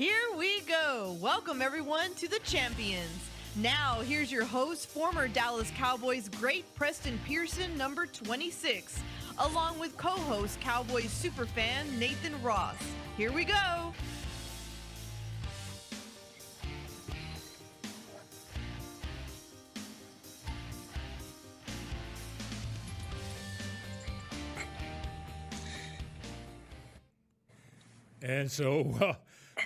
Here we go. Welcome, everyone, to the Champions. Now, here's your host, former Dallas Cowboys great Preston Pearson, number 26, along with co host Cowboys superfan Nathan Ross. Here we go. And so,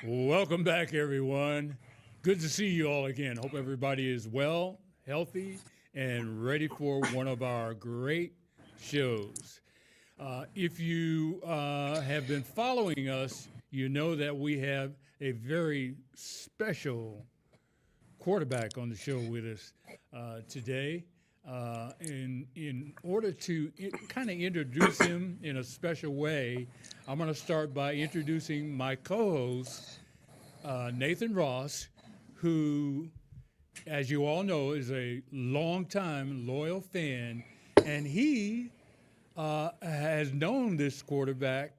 welcome back, everyone. Good to see you all again. Hope everybody is well, healthy, and ready for one of our great shows. If you have been following us, you know that we have a very special quarterback on the show with us today. In order to kind of introduce him in a special way, I'm going to start by introducing my co-host, Nathan Ross, who, as you all know, is a longtime loyal fan, and he has known this quarterback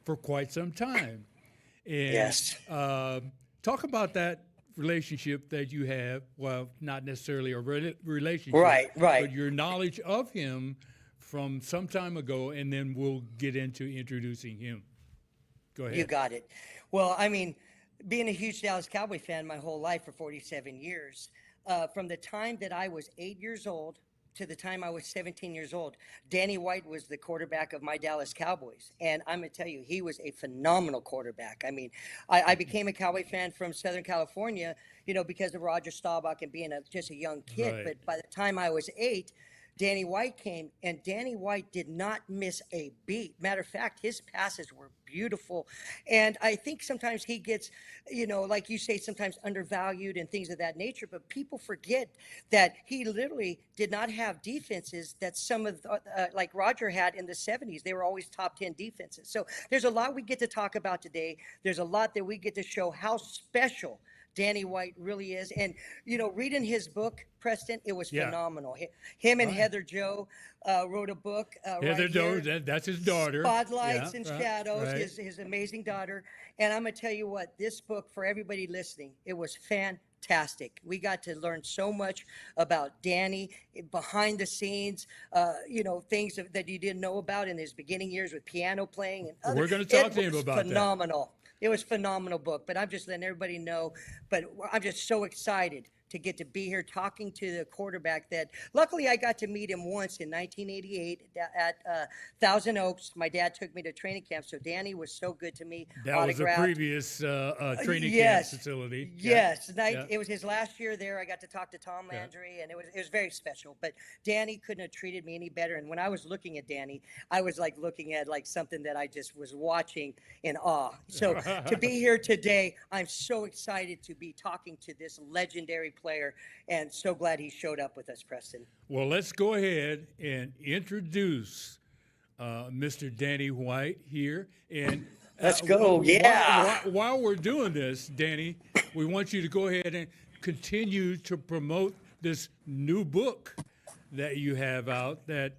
for quite some time. And Yes. talk about that relationship that you have. Well, not necessarily a relationship, Right, right. but your knowledge of him from some time ago, and then we'll get into introducing him. Go You ahead. got it. Well, I mean, being a huge Dallas Cowboy fan my whole life for 47 years, from the time that I was 8 years old to the time I was 17 years old, Danny White was the quarterback of my Dallas Cowboys. And I'm going to tell you, he was a phenomenal quarterback. I mean, I became a Cowboy fan from Southern California, because of Roger Staubach and being just a young kid. Right. But by the time I was 8, Danny White came, and Danny White did not miss a beat. Matter of fact, his passes were beautiful. And I think sometimes he gets, like you say, sometimes undervalued and things of that nature. But people forget that he literally did not have defenses that some of, like Roger had in the 70s. They were always top 10 defenses. So there's a lot we get to talk about today. There's a lot that we get to show how special Danny White really is. And, reading his book, Preston, it was Yeah. phenomenal. Him and Right. Heather Joe wrote a book Heather right Doe, here. that's his daughter. Spotlights Yeah, and right, Shadows, right. his amazing daughter. And I'm going to tell you what, this book, for everybody listening, it was fantastic. We got to learn so much about Danny behind the scenes, things that you didn't know about in his beginning years with piano playing and other. We're going to talk It to him was about that. phenomenal. It was a phenomenal book, but I'm just letting everybody know. But I'm just so excited to get to be here talking to the quarterback that luckily I got to meet him once in 1988 at Thousand Oaks. My dad took me to training camp, so Danny was so good to me. That was a Autographed. previous training camp Yes. facility. Yes, Yeah. it was his last year there. I got to talk to Tom Yeah. Landry, and it was very special. But Danny couldn't have treated me any better. And when I was looking at Danny, I was like looking at like something that I just was watching in awe. So to be here today, I'm so excited to be talking to this legendary player, and so glad he showed up with us, Preston. Well, let's go ahead and introduce Mr. Danny White here. And Let's go. Yeah. While we're doing this, Danny, we want you to go ahead and continue to promote this new book that you have out that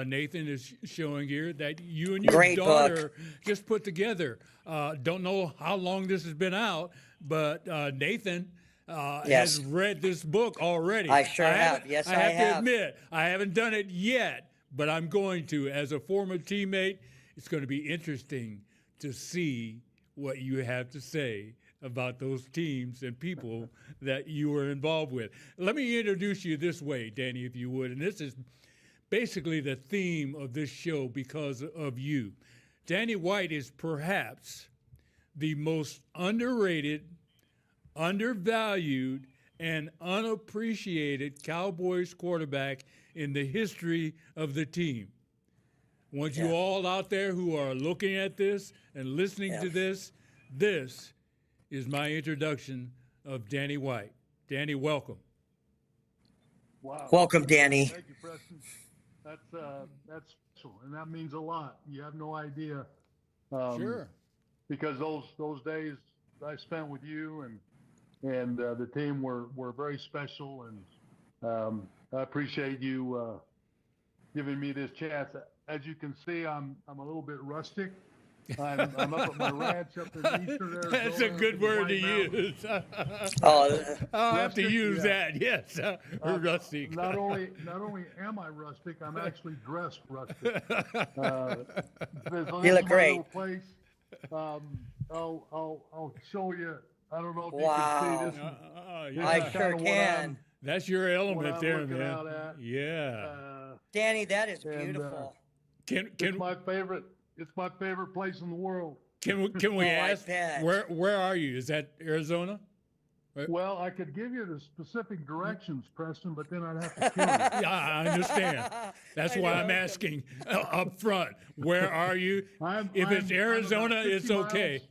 Nathan is showing here that you and your Great daughter just put together. Don't know how long this has been out, but Nathan Yes. has read this book already. I sure have. haven't- Yes, I I have have. to admit, I haven't done it yet, but I'm going to. As a former teammate, it's going to be interesting to see what you have to say about those teams and people that you were involved with. Let me introduce you this way, Danny, if you would. And this is basically the theme of this show because of you. Danny White is perhaps the most underrated, undervalued, and unappreciated Cowboys quarterback in the history of the team. Want you Yeah. all out there who are looking at this and listening Yeah. to this, this is my introduction of Danny White. Danny, welcome. Wow. Welcome, Danny. Thank you, Preston. That's special, and that means a lot. You have no idea. Sure. Because those days I spent with you and the team were very special, and I appreciate you giving me this chance. As you can see, I'm a little bit rustic. I'm up at my ranch up in eastern Arizona. That's a good in the word to White Mountains. use. Oh, I'll have to Rustic, use yeah. that. Yes, rustic. Not only am I rustic, I'm actually dressed rustic. This You is look my great. little place. I'll show you. I don't know if Wow. you can see this. Yeah. I is sure kinda can. That's your element I'm there, looking man. out at. Yeah. Danny, that is And, beautiful. Can It's my favorite. It's my favorite place in the world. we Oh, I ask bet. where are you? Is that Arizona? Well, I could give you the specific directions, Preston, but then I'd have to kill you. Yeah, I understand. That's I why know. I'm asking up front. Where are you? If it's I'm Arizona, about it's 50 okay. miles-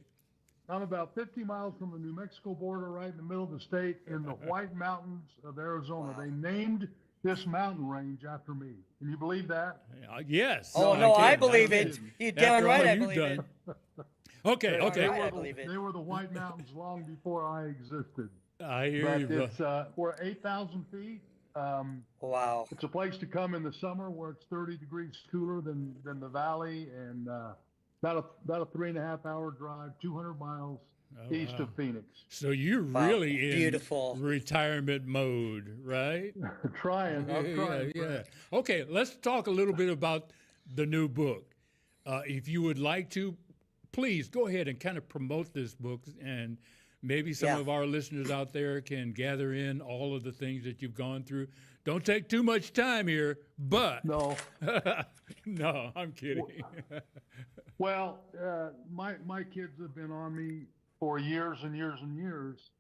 I'm about 50 miles from the New Mexico border, right in the middle of the state, in the White Mountains of Arizona. Wow. They named this mountain range after me. Can you believe that? Yes. Oh, no, I did. believe did. it. You After damn right all I you've believe it. done. Okay, They- okay. They, Right, I were believe the, it. they were the White Mountains long before I existed. I hear But you, bro. it's we're 8,000 feet. Wow. It's a place to come in the summer where it's 30 degrees cooler than the valley, and about a 3.5 hour drive, 200 miles east wow. of Phoenix. So you're Wow, really in beautiful. retirement mode, right? I'm trying. Yeah. Okay, let's talk a little bit about the new book. If you would like to, please go ahead and kind of promote this book, and maybe some Yeah. of our listeners out there can gather in all of the things that you've gone through. Don't take too much time here, but No. no, I'm kidding. Well, my kids have been on me for years and years and years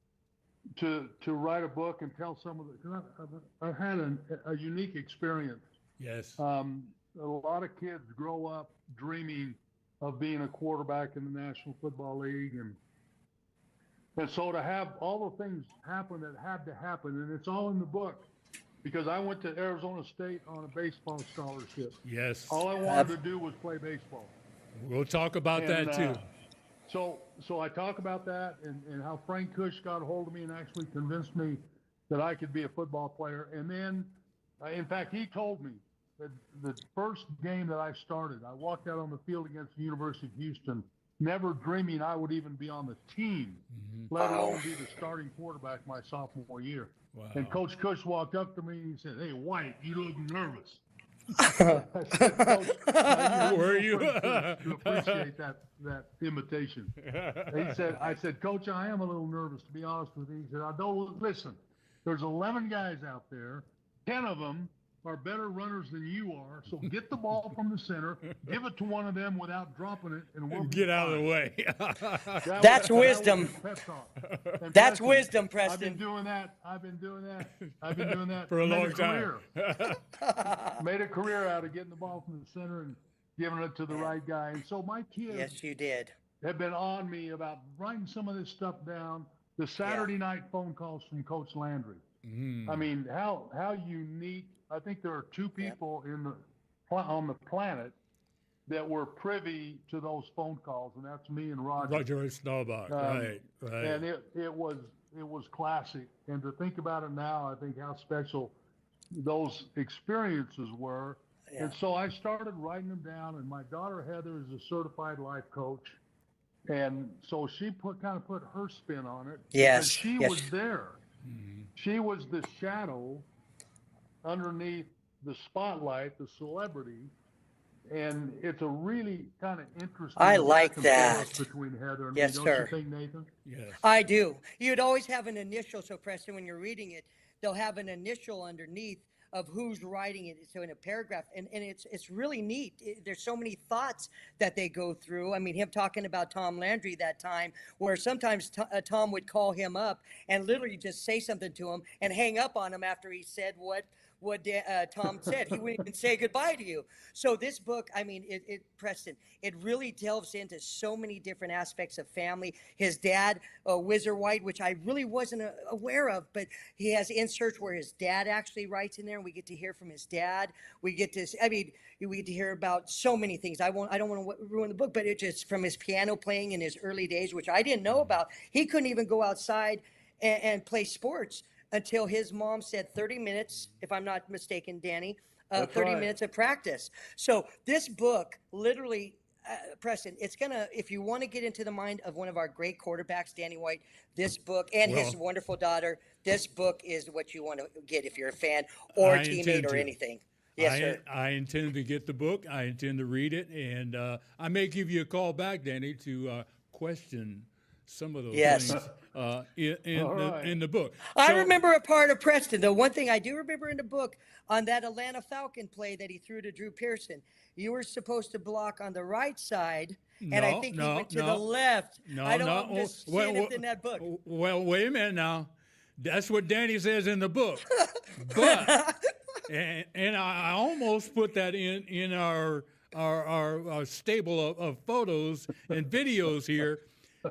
to write a book and tell some of the. 'Cause I've had a unique experience. Yes. A lot of kids grow up dreaming of being a quarterback in the National Football League, and so to have all the things happen that had to happen, and it's all in the book, because I went to Arizona State on a baseball scholarship. Yes. All I wanted to do was play baseball. We'll talk about that too. So I talk about that and how Frank Kush got a hold of me and actually convinced me that I could be a football player. And then, in fact, he told me that the first game that I started, I walked out on the field against the University of Houston, never dreaming I would even be on the team, let alone be the starting quarterback my sophomore year. Wow. And Coach Kush walked up to me and he said, "Hey, White, you look nervous." I said, "Coach, Were you? To appreciate that invitation. I said, "Coach, I am a little nervous, to be honest with you." He said, "I don't listen. There's 11 guys out there. 10 of them are better runners than you are. So get the ball from the center, give it to one of them without dropping it, and we'll be Get out of fine." the way. That's That was wisdom. his pep talk. And That's Preston, wisdom, I've Preston. been doing that. I've been doing that For a Made long time. career. Made a career out of getting the ball from the center and giving it to the right guy. And so my kids Yes, you did. have been on me about writing some of this stuff down. The Saturday night phone calls from Coach Landry. I mean, how unique. I think there are two people on the planet that were privy to those phone calls, and that's me and Roger. Roger Staubach, right. And it was classic. And to think about it now, I think how special those experiences were. Yeah. And so I started writing them down, and my daughter Heather is a certified life coach. And so she kind of put her spin on it. Yes, because she yes. was there. She was the shadow underneath the spotlight, the celebrity. And it's a really kind of interesting I like back and that. forth between Heather and Yes, me. Don't sir. you think, Nathan? Yes. I do. You'd always have an initial. So, Preston, when you're reading it, they'll have an initial underneath of who's writing it. So in a paragraph, and it's really neat. There's so many thoughts that they go through. I mean, him talking about Tom Landry that time, where sometimes Tom would call him up and literally just say something to him and hang up on him after he said what Tom said. He wouldn't even say goodbye to you. So this book, I mean, Preston, it really delves into so many different aspects of family. His dad, Whizzer White, which I really wasn't aware of, but he has inserts where his dad actually writes in there, and we get to hear from his dad. We get to hear about so many things. I don't want to ruin the book, but it just from his piano playing in his early days, which I didn't know about. He couldn't even go outside and play sports until his mom said 30 minutes, if I'm not mistaken, Danny, 30 right. minutes of practice. So this book literally, Preston, it's gonna, if you want to get into the mind of one of our great quarterbacks, Danny White, this book and his Well, wonderful daughter, this book is what you want to get if you're a fan or a I teammate intend or to. anything. Yes, sir. I intend to get the book. I intend to read it, and I may give you a call back, Danny, to question some of those Yes. things All right. in the book. I So- remember a part of Preston. The one thing I do remember in the book on that Atlanta Falcon play that he threw to Drew Pearson, you were supposed to block on the right side, and I think he went to the left. No, I don't no. understand it in that book. Well, wait a minute now. That's what Danny says in the book. But and I almost put that in our stable of photos and videos here.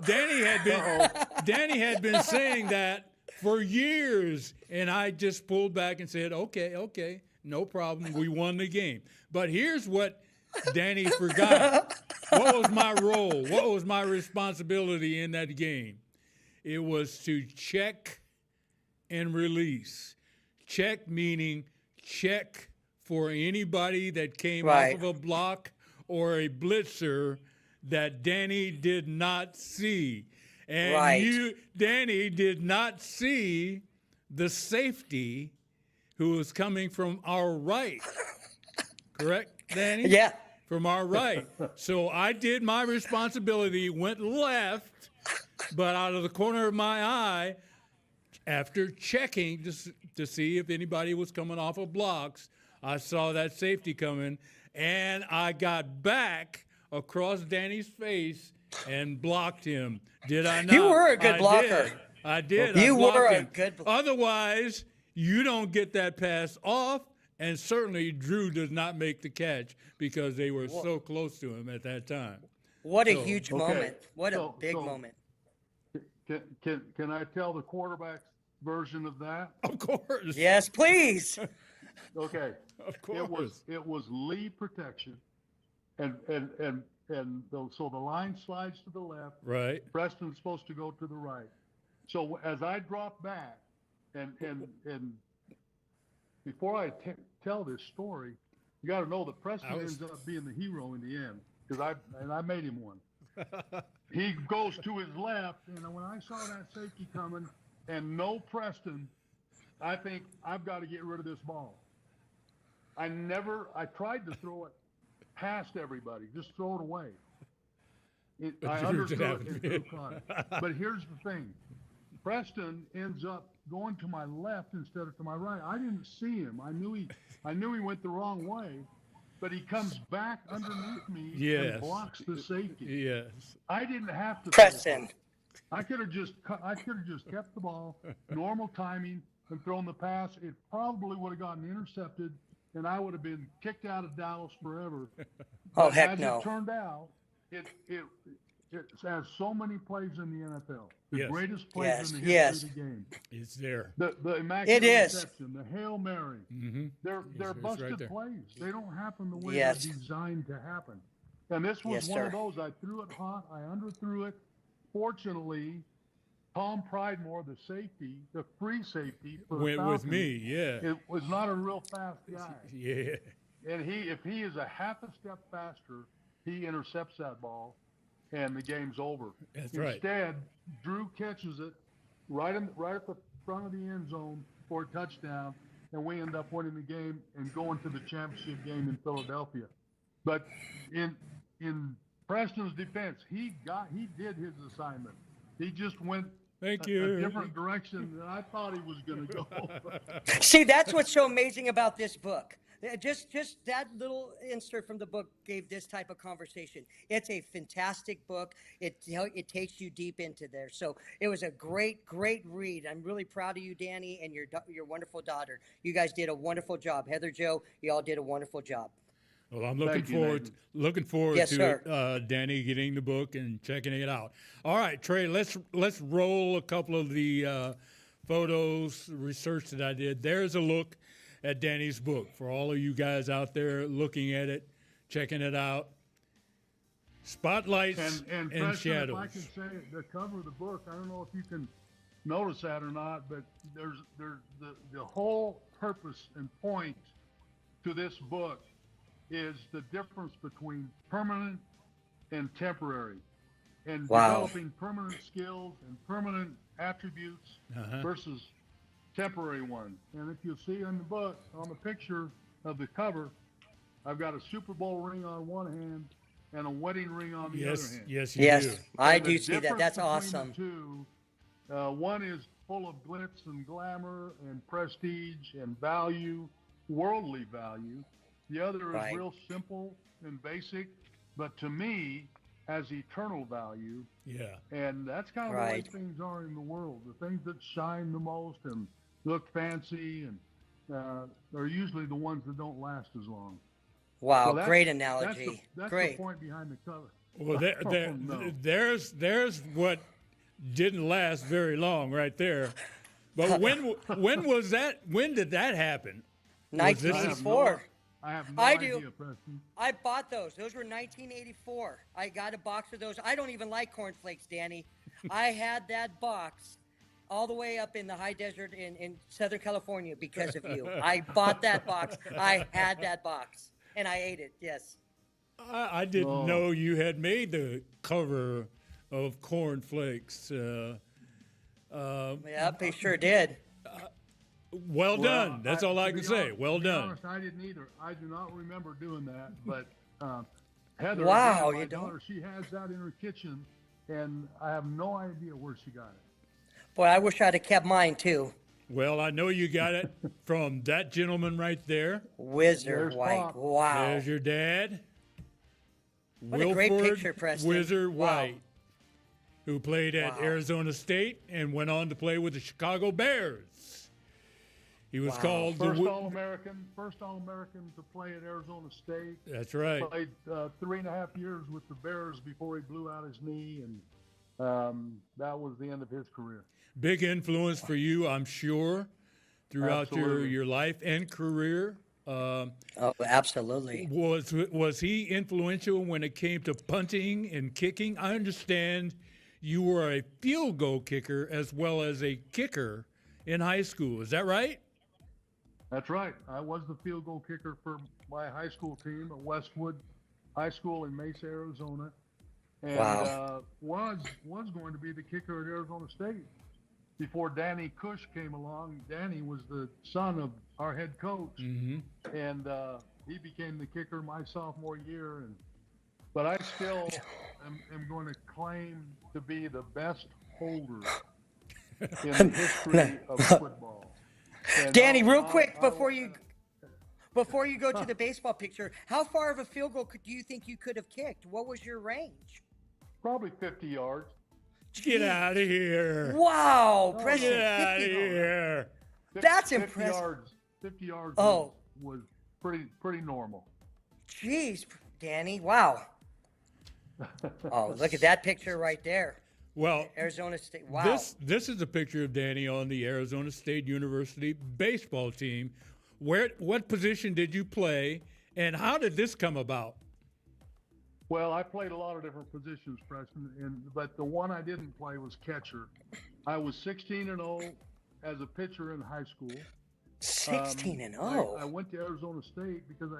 Danny had been saying that for years, and I just pulled back and said, okay, no problem. We won the game. But here's what Danny forgot. What was my role? What was my responsibility in that game? It was to check and release. Check meaning check for anybody that came Right. off of a block or a blitzer that Danny did not see. And Right. Danny did not see the safety who was coming from our right. Correct, Danny? Yeah. From our right. So I did my responsibility, went left, but out of the corner of my eye, after checking to see if anybody was coming off of blocks, I saw that safety coming, and I got back across Danny's face and blocked him. Did I not? You were a good I blocker. did. I did. You I blocked were a him. good Otherwise, you don't get that pass off, and certainly Drew does not make the catch because they were so close to him at that time. What a So, huge okay. moment. What a So- big so- moment. Can I tell the quarterback's version of that? Of course. Yes, please. Okay. Of course. It was lead protection, and so the line slides to the left. Right. Preston's supposed to go to the right. So as I drop back, and before I tell this story, you got to know that Preston ends up being the hero in the end because I made him one. He goes to his left, and when I saw that safety coming and no Preston, I think I've got to get rid of this ball. I tried to throw it past everybody, just throw it away. I Drew understood didn't it, have and to. Drew caught it. But here's the thing. Preston ends up going to my left instead of to my right. I didn't see him. I knew he went the wrong way, but he comes back underneath me Yes. and blocks the safety. Yes. I didn't have to. Preston. I could have just kept the ball, normal timing, and thrown the pass. It probably would have gotten intercepted, and I would have been kicked out of Dallas forever. Oh, But heck as no. it turned out, it has so many plays in the NFL. The Yes. greatest plays Yes, in the history yes. of the game. It's there. The immaculate It is. reception, the Hail Mary. Mm-hmm. They're it's busted right there. plays. They don't happen the way Yes. they're designed to happen. And this was Yes, one of sir. those. I threw it hot. I underthrew it. Fortunately, Tom Pridemore, the safety, the free safety for the Went with Falcons, me. Yeah. it was not a real fast guy. Yeah. And if he is a half a step faster, he intercepts that ball, and the game's over. That's right. Instead, Drew catches it right at the front of the end zone for a touchdown, and we end up winning the game and going to the championship game in Philadelphia. But in Preston's defense, he did his assignment. He just went Thank a you. different direction than I thought he was going to go. See, that's what's so amazing about this book. Just that little insert from the book gave this type of conversation. It's a fantastic book. It takes you deep into there. So it was a great read. I'm really proud of you, Danny, and your wonderful daughter. You guys did a wonderful job. Heather, Joe, you all did a wonderful job. Well, I'm looking Thank you, forward Nathan. Yes, to sir. it, Danny getting the book and checking it out. All right, Trey, let's roll a couple of the photos, research that I did. There's a look at Danny's book for all of you guys out there looking at it, checking it out. Spotlights And and Preston, shadows. if I can say it, the cover of the book, I don't know if you can notice that or not, but there's the whole purpose and point to this book is the difference between permanent and temporary, and Wow. developing permanent skills and permanent attributes versus temporary ones. And if you'll see in the book, on the picture of the cover, I've got a Super Bowl ring on one hand and a wedding ring on the other hand. Yes, you Yes, do. I And the do see that. difference That's between awesome. The two, one is full of glitz and glamour and prestige and value, worldly value. The other is Right. real simple and basic, but to me has eternal value. Yeah. And that's kind of Right. the way things are in the world. The things that shine the most and look fancy and are usually the ones that don't last as long. Wow, So that's- great analogy. That's Great. the point behind the cover. Well, Oh, no. there's what didn't last very long right there. But when was that? When did that happen? Was this- 1984. I have no I idea, do. Preston. I bought those. Those were 1984. I got a box of those. I don't even like cornflakes, Danny. I had that box all the way up in the high desert in Southern California because of you. I bought that box. I had that box. And I ate it, yes. I didn't Oh. know you had made the cover of Cornflakes. Yep, he sure did. Well done. That's all I to can be say. honest- Well to be done. honest, I didn't either. I do not remember doing that. But Heather, Wow, again, my you don't? daughter, she has that in her kitchen, and I have no idea where she got it. Boy, I wish I'd have kept mine too. Well, I know you got it from that gentleman right there. Wizard There's White. Pop. Wow. There's your dad. What a great Wilford picture, Preston. Wizard Wow. White, who played at Wow. Arizona State and went on to play with the Chicago Bears. He was Wow. called the First Wi- All-American to play at Arizona State. That's right. Played 3.5 years with the Bears before he blew out his knee, and that was the end of his career. Big influence for you, I'm sure, throughout Absolutely. your life and career. Oh, absolutely. Was he influential when it came to punting and kicking? I understand you were a field goal kicker as well as a kicker in high school. Is that right? That's right. I was the field goal kicker for my high school team at Westwood High School in Mesa, Arizona, and Wow. was going to be the kicker at Arizona State before Danny Cush came along. Danny was the son of our head coach, Mm-hmm. and he became the kicker my sophomore year. But I still am going to claim to be the best holder in the history of football. And Danny, real I'll- quick I'll- before you go to the baseball picture, how far of a field goal do you think you could have kicked? What was your range? Probably 50 yards. Get out of here. Wow, Oh, Preston, Get out of 50. here. That's 50 impressive. Yards, 50 yards Oh. was pretty normal. Jeez, Danny, wow. Oh, look at that picture right there. Well, Arizona State. Wow. this is a picture of Danny on the Arizona State University baseball team. What position did you play, and how did this come about? Well, I played a lot of different positions, Preston, but the one I didn't play was catcher. I was 16-0 as a pitcher in high school. 16-0. I went to Arizona State because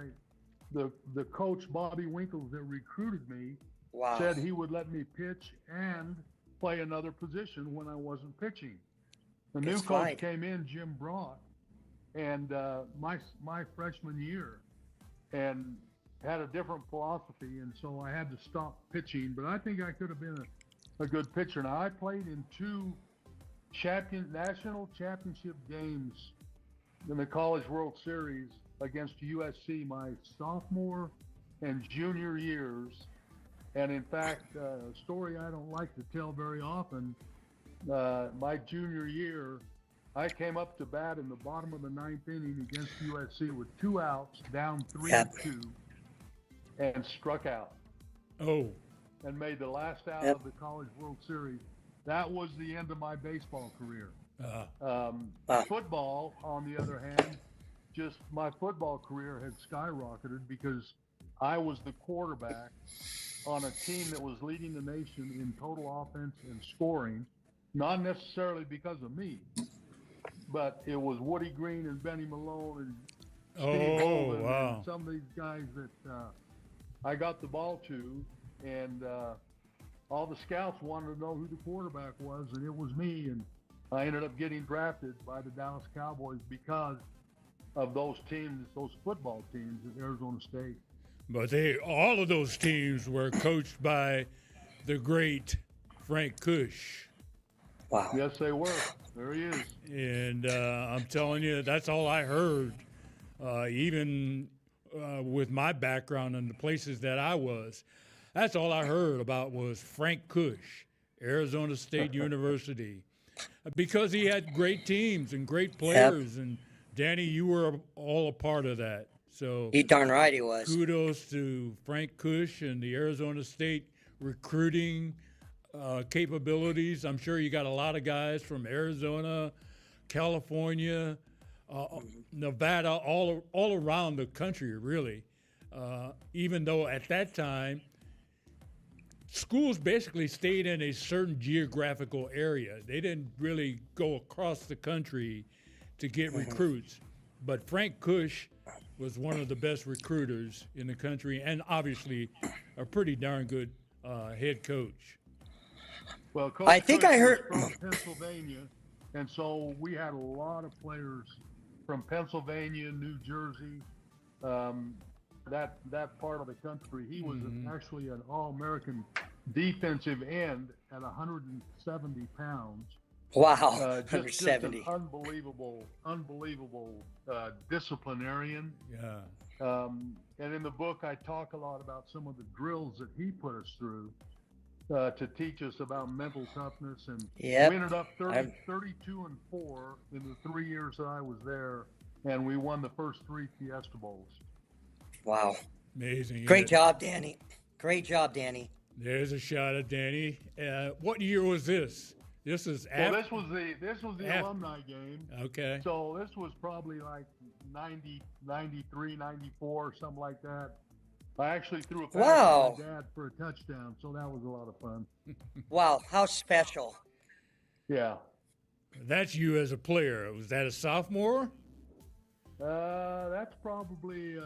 the coach Bobby Winkles that recruited me Wow. said he would let me pitch and play another position when I wasn't pitching. The new That's coach fine. came in, Jim Broad, and my freshman year, and had a different philosophy, and so I had to stop pitching. But I think I could have been a good pitcher. Now I played in two national championship games in the College World Series against USC my sophomore and junior years. And in fact, a story I don't like to tell very often, my junior year, I came up to bat in the bottom of the ninth inning against USC with 2 outs, down 3-2, and struck out Oh, and made the last out Yep. of the College World Series. That was the end of my baseball career. Wow. Football, on the other hand, just my football career had skyrocketed because I was the quarterback on a team that was leading the nation in total offense and scoring, not necessarily because of me, but it was Woody Green and Benny Malone and Steve oh, Holden wow. and some of these guys that I got the ball to, and all the scouts wanted to know who the quarterback was, and it was me. And I ended up getting drafted by the Dallas Cowboys because of those teams, those football teams at Arizona State. But all of those teams were coached by the great Frank Kush. Wow. Yes, they were. There he is. And I'm telling you, that's all I heard. Even with my background and the places that I was, that's all I heard about was Frank Kush, Arizona State University, because he had great teams and great players. Yep. And Danny, you were all a part of that. So He darn right he was. kudos to Frank Kush and the Arizona State recruiting capabilities. I'm sure you got a lot of guys from Arizona, California, Nevada, all around the country, really. Even though at that time, schools basically stayed in a certain geographical area. They didn't really go across the country to get recruits. But Frank Kush was one of the best recruiters in the country, and obviously a pretty darn good head coach. Well, Coach I think Kush I heard- was from Pennsylvania, and so we had a lot of players from Pennsylvania, New Jersey, that part of the country. He was actually an All-American defensive end at 170 pounds. Wow. Just 170. an unbelievable disciplinarian. Yeah. And in the book, I talk a lot about some of the drills that he put us through to teach us about mental toughness. And Yep. we ended up 32-4 in the 3 years that I was there, and we won the first 3 Fiesta Bowls. Wow. Amazing. Great job, Danny. Great job, Danny. There's a shot of Danny. What year was this? This is Well, after. this was the Af- alumni game. Okay. So this was probably like 90, 93, 94, something like that. I actually threw a pass Wow. to my dad for a touchdown, so that was a lot of fun. Wow. How special. Yeah. That's you as a player. Was that a sophomore? That's probably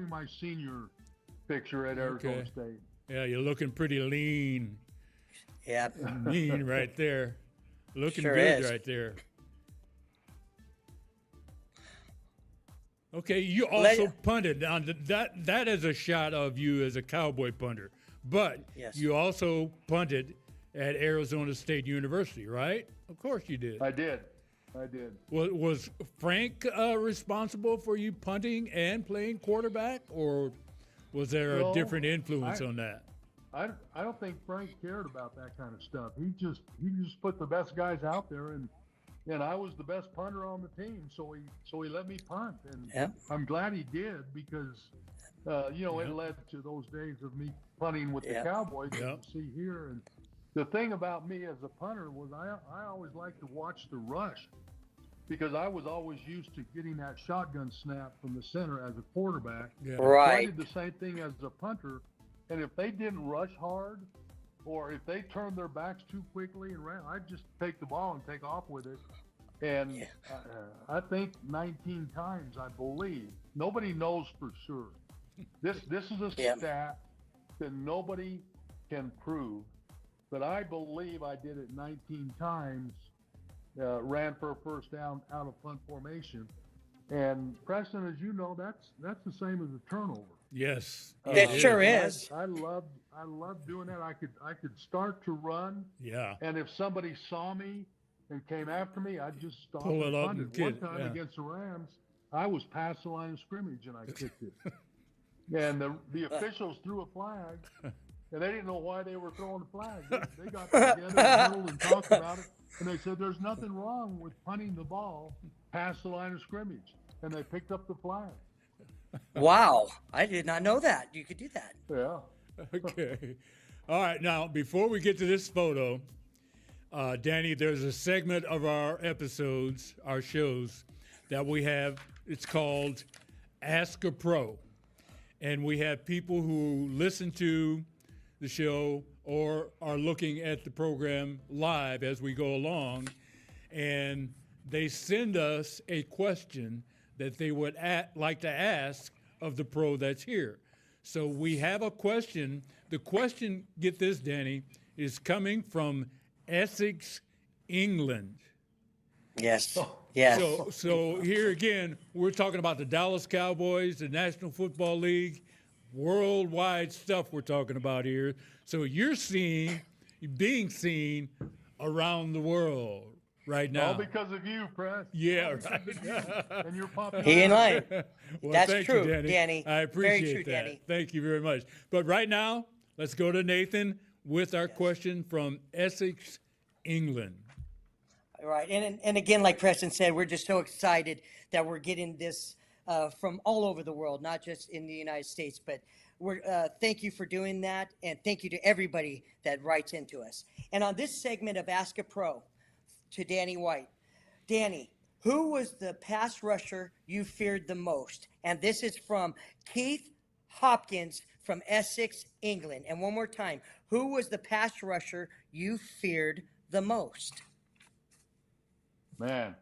my senior picture at Arizona Okay. State. Yeah, you're looking pretty lean, Yep. mean right there. Looking Sure good is. right there. Okay, you also punted. Now that is a shot of you as a Cowboy punter, but Yes. you also punted at Arizona State University, right? Of course you did. I did. Was Frank responsible for you punting and playing quarterback, or was there No, a different influence on that? I don't think Frank cared about that kind of stuff. He just put the best guys out there, and I was the best punter on the team, so he let me punt, and Yep. I'm glad he did because it led to those days of me punting with Yep. the Cowboys that Yep. you see here. And the thing about me as a punter was I always liked to watch the rush, because I was always used to getting that shotgun snap from the center as a quarterback. Yeah. So I Right. did the same thing as a punter, and if they didn't rush hard, or if they turned their backs too quickly and ran, I'd just take the ball and take off with it. And I think 19 times, I believe. Nobody knows for sure. This is a Yeah. stat that nobody can prove, but I believe I did it 19 times. Ran for a first down out of punt formation. And Preston, as you know, that's the same as a turnover. Yes. It sure I- is. I loved doing that. I could start to run, Yeah. and if somebody saw me and came after me, I'd just stop Pull and it up punt and it. One get- time yeah. against the Rams, I was past the line of scrimmage and I kicked it. And the officials threw a flag, and they didn't know why they were throwing the flag. They got together and huddled and talked about it, and they said there's nothing wrong with punting the ball past the line of scrimmage, and they picked up the flag. Wow. I did not know that. You could do that. Yeah. Okay. All right. Now, before we get to this photo, Danny, there's a segment of our episodes, our shows, that we have. It's called Ask a Pro. And we have people who listen to the show or are looking at the program live as we go along, and they send us a question that they would like to ask of the pro that's here. So we have a question. The question, get this, Danny, is coming from Essex, England. Yes. Yes. So here again, we're talking about the Dallas Cowboys, the National Football League, worldwide stuff we're talking about here. So you're being seen around the world right now. All because of you, Press. Yeah, All because right. of you and your popularity. He and I. Well, That's thank true, you, Danny. I Very appreciate true, that. Danny. Thank you very much. But right now, let's go to Nathan with our question from Essex, England. Right. And again, like Preston said, we're just so excited that we're getting this from all over the world, not just in the United States. But thank you for doing that. And thank you to everybody that writes into us. And on this segment of Ask a Pro to Danny White, Danny, who was the pass rusher you feared the most? And this is from Keith Hopkins from Essex, England. And one more time, who was the pass rusher you feared the most? Man,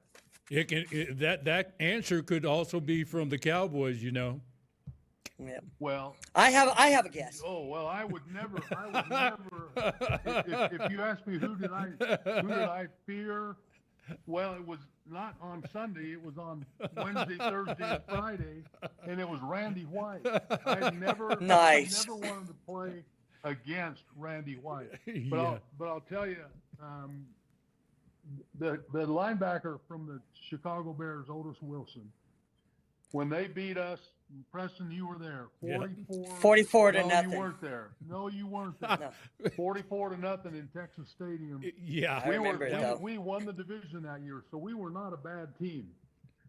That answer could also be from the Cowboys, you know. Yeah. well, I have a guess. oh well, I would never. If you ask me who did I fear, well, it was not on Sunday. It was on Wednesday, Thursday, and Friday, and it was Randy White. I never Nice. wanted to play against Randy White. But Yeah. I'll tell you, the linebacker from the Chicago Bears, Otis Wilson, when they beat us, Preston, you were there. Yeah. 44 to no, nothing. you weren't there. No, you weren't there. 44 to nothing in Texas Stadium. Yeah. I remember it, though. We won the division that year, so we were not a bad team.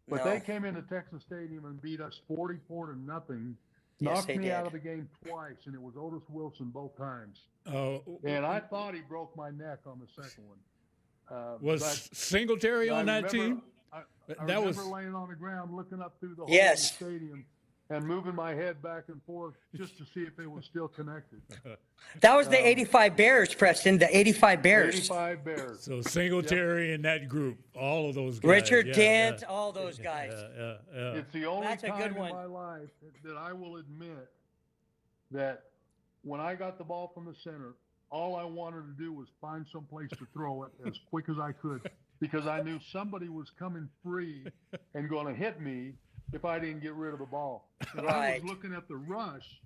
But No. they came into Texas Stadium and beat us 44 to nothing. Yes, Knocked they me did. out of the game twice, and it was Otis Wilson both times. Oh, And I thought he broke my neck on the second one. was but Singletary on I that remember- team? I That remember was- laying on the ground, looking up through the hole Yes. of the stadium, and moving my head back and forth just to see if they were still connected. That was the 85 Bears, Preston, the 85 Bears. 85 Bears. So Singletary and that group, all of those guys. Richard yeah, Dent, yeah. all those guys. Yeah. It's the only That's a good time in one. my life that I will admit that when I got the ball from the center, all I wanted to do was find some place to throw it as quick as I could because I knew somebody was coming free and going to hit me if I didn't get rid of the ball. And I Right. was looking at the rush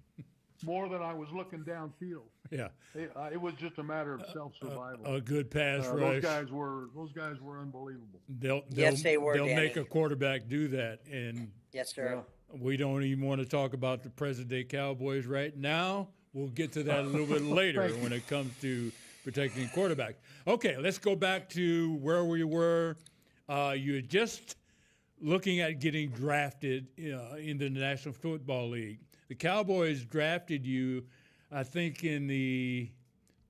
more than I was looking downfield. Yeah. It was just a matter of self-survival. A good pass Those rush. guys were unbelievable. They'll Yes, they were, They'll make Danny. a quarterback do that, and Yes, sir. we don't even want to talk about the present day Cowboys right now. We'll get to that a little bit later when it comes to protecting quarterback. Okay, let's go back to where we were. You had just looking at getting drafted in the National Football League. The Cowboys drafted you, I think, in the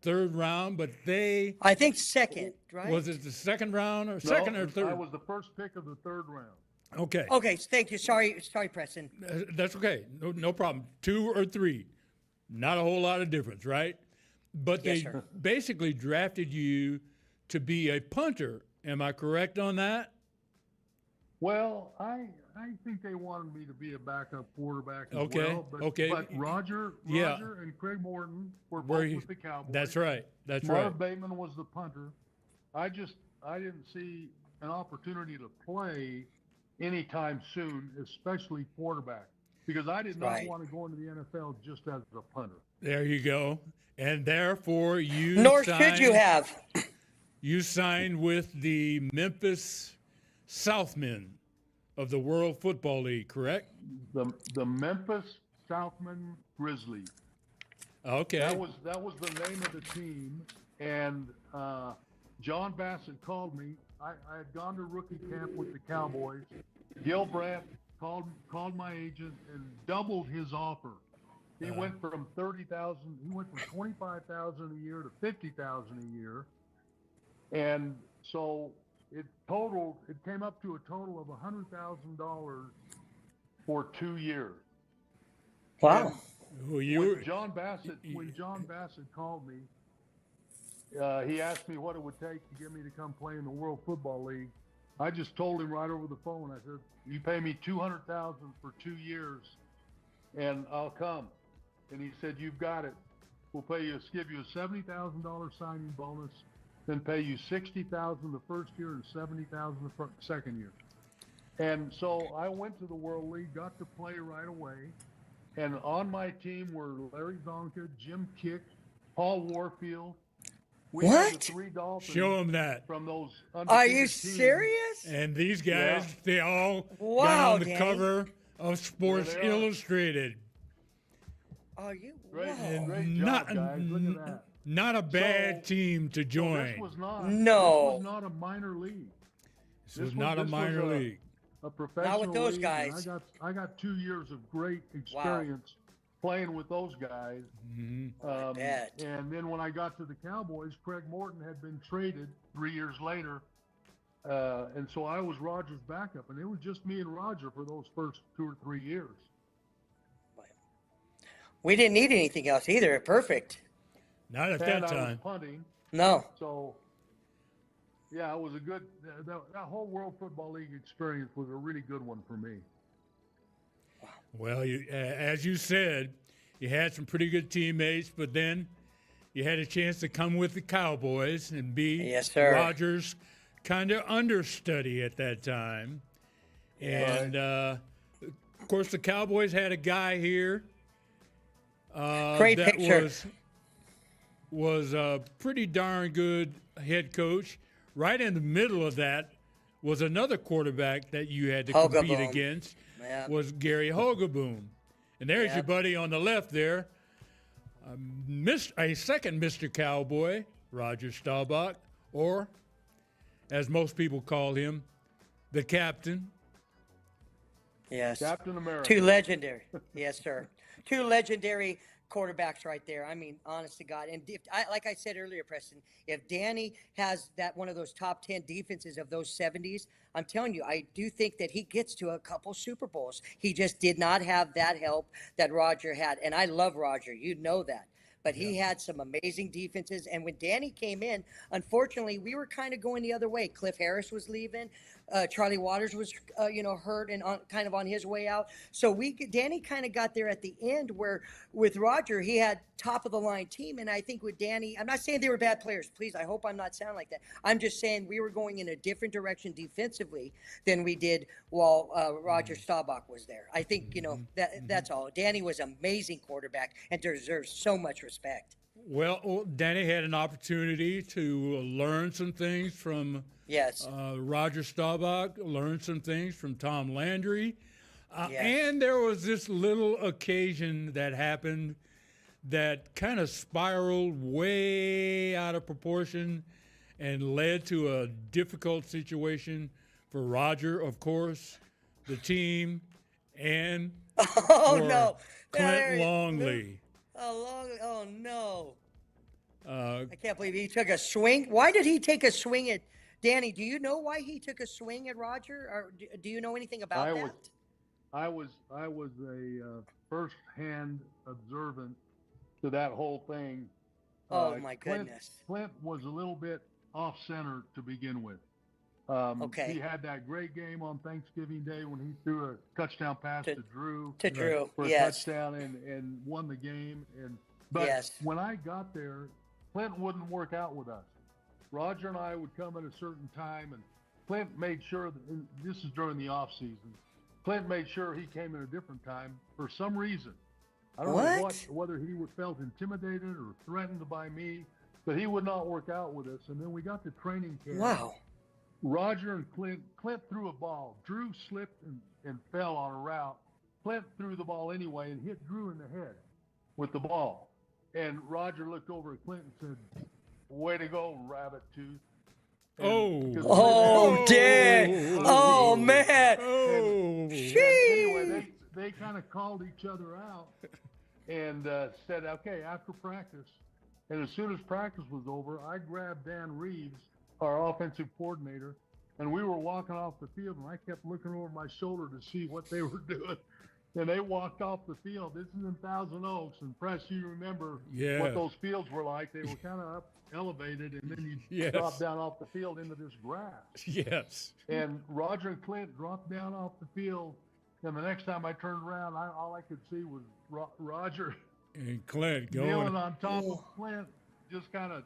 third round, but they I think second, right? was it the second round or second No, or third? I was the first pick of the third round. Okay. Okay, thank you. Sorry, Preston. That's okay. No problem. 2 or 3. Not a whole lot of difference, right? But Yes, they sir. basically drafted you to be a punter. Am I correct on that? Well, I think they wanted me to be a backup quarterback as Okay, well. But, okay. But Roger Yeah. and Craig Morton were Were both you- with the Cowboys. That's right. That's Marv right. Bateman was the punter. I didn't see an opportunity to play anytime soon, especially quarterback, because I did not Right. want to go into the NFL just as a punter. There you go. And therefore, you Nor should you have. You signed with the Memphis Southmen of the World Football League, correct? The Memphis Southmen Grizzlies. Okay. That was the name of the team, and John Bassett called me. I had gone to rookie camp with the Cowboys. Gil Brandt called my agent and doubled his offer. He went from 30,000. He went from 25,000 a year to 50,000 a year, and so it came up to a total of $100,000 for 2 years. Wow. Well, you When were, John Bassett called me, he asked me what it would take to get me to come play in the World Football League. I just told him right over the phone. I said, "You pay me $200,000 for 2 years, and I'll come." and he said, "You've got it. We'll give you a $70,000 signing bonus, then pay you $60,000 the first year and $70,000 the second year." And so I went to the World League, got to play right away. And on my team were Larry Zonka, Jim Kick, Paul Warfield. We had the What? 3 Dolphins Show them that. from those Are you undefeated teams. serious? And these guys, Yeah. they all got Wow, on the Danny. cover of Sports There they are. Illustrated. Are you? Great, Wow. great Not, job, guys. Look at that. not a bad So- team to So join. this was not. No. This was not a minor league. This was not a this was minor league. A professional those league, guys. and I got 2 years of great experience playing with those guys. Mhm. bet. And then when I got to the Cowboys, Craig Morton had been traded 3 years later. And so I was Roger's backup, and it was just me and Roger for those first 2 or 3 years. We didn't need anything else either. Perfect. Not at And that I was time. punting. No. So, yeah, it was a good, that whole World Football League experience was a really good one for me. Well, as you said, you had some pretty good teammates, but then you had a chance to come with the Cowboys and be Yes, sir. Rodgers' kind of understudy at that time. And, of course, the Cowboys had a guy here Great that picture. was a pretty darn good head coach. Right in the middle of that was another quarterback that you had to compete Hogeboom. against, Yeah. was Gary Hogeboom. And there's your Yep. buddy on the left there, a second Mr. Cowboy, Roger Staubach, or as most people call him, the captain. Yes. Captain America. Two legendary. Yes, sir. Two legendary quarterbacks right there. I mean, honest to God. And like I said earlier, Preston, if Danny has that one of those top 10 defenses of those 70s, I'm telling you, I do think that he gets to a couple Super Bowls. He just did not have that help that Roger had. And I love Roger. You know that. But he had some amazing defenses. And when Danny came in, unfortunately, we were kind of going the other way. Cliff Harris was leaving. Charlie Waters was, hurt and kind of on his way out. So Danny kind of got there at the end where with Roger, he had top of the line team. And I think with Danny, I'm not saying they were bad players. Please, I hope I'm not sounding like that. I'm just saying we were going in a different direction defensively than we did while Roger Staubach was there. I think, that's all. Danny was an amazing quarterback and deserves so much respect. Well, Danny had an opportunity to learn some things from Yes. Roger Staubach, learn some things from Tom Landry. Yes. And there was this little occasion that happened that kind of spiraled way out of proportion and led to a difficult situation for Roger, of course, the team, and Oh, for no. Clint Longley. Oh, no. Uh, I can't believe he took a swing. Why did he take a swing at Danny? Do you know why he took a swing at Roger? Or do you know anything about that? I was a first-hand observant to that whole thing. Oh, my goodness. Clint was a little bit off-center to begin with. Okay. He had that great game on Thanksgiving Day when he threw a touchdown pass to Drew. To Drew, for a yes. touchdown and won the game. But Yes. when I got there, Clint wouldn't work out with us. Roger and I would come at a certain time, and Clint made sure that, and this is during the off season, Clint made sure he came at a different time for some reason. I don't know whether he felt intimidated or threatened by me, but he would not work out with us. And then we got to training camp. Wow. Roger and Clint threw a ball. Drew slipped and fell on a route. Clint threw the ball anyway and hit Drew in the head with the ball. And Roger looked over at Clint and said, "Way to go, rabbit tooth." Oh, dang. Oh, man. Anyway, they kind of called each other out and said, "Okay, after practice." And as soon as practice was over, I grabbed Dan Reeves, our offensive coordinator, and we were walking off the field, and I kept looking over my shoulder to see what they were doing. And they walked off the field. This is in Thousand Oaks, and Press, you remember what those fields were like. They were kind of up elevated, and then you drop down off the field into this grass. Yes. And Roger and Clint dropped down off the field, and the next time I turned around, all I could see was Roger And Clint kneeling going. on top of Clint, just kind of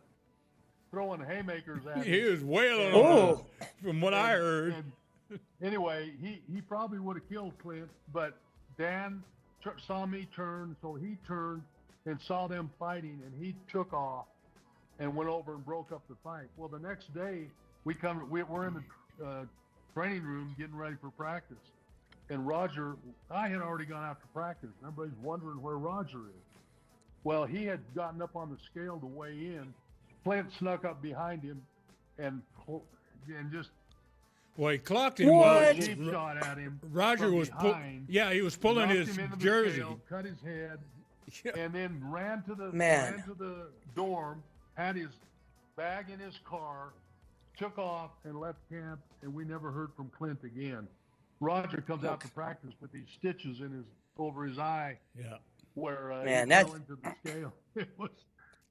throwing haymakers at He him. was wailing Oh. on him, from what I heard. And anyway, he probably would have killed Clint, but Dan saw me turn, so he turned and saw them fighting, and he took off and went over and broke up the fight. Well, the next day we're in the training room getting ready for practice, and Roger, I had already gone out to practice. Everybody's wondering where Roger is. Well, he had gotten up on the scale to weigh in. Clint snuck up behind him and just Well, he clocked him. What? cheap shot at him. Roger from was behind, he was pulling knocked his him into the jersey. scale, cut his head, Yeah. and then ran to Man. the dorm, had his bag in his car, took off and left camp, and we never heard from Clint again. Roger comes out to practice with these stitches over his eye Yeah. where Man, he that's- fell into the scale.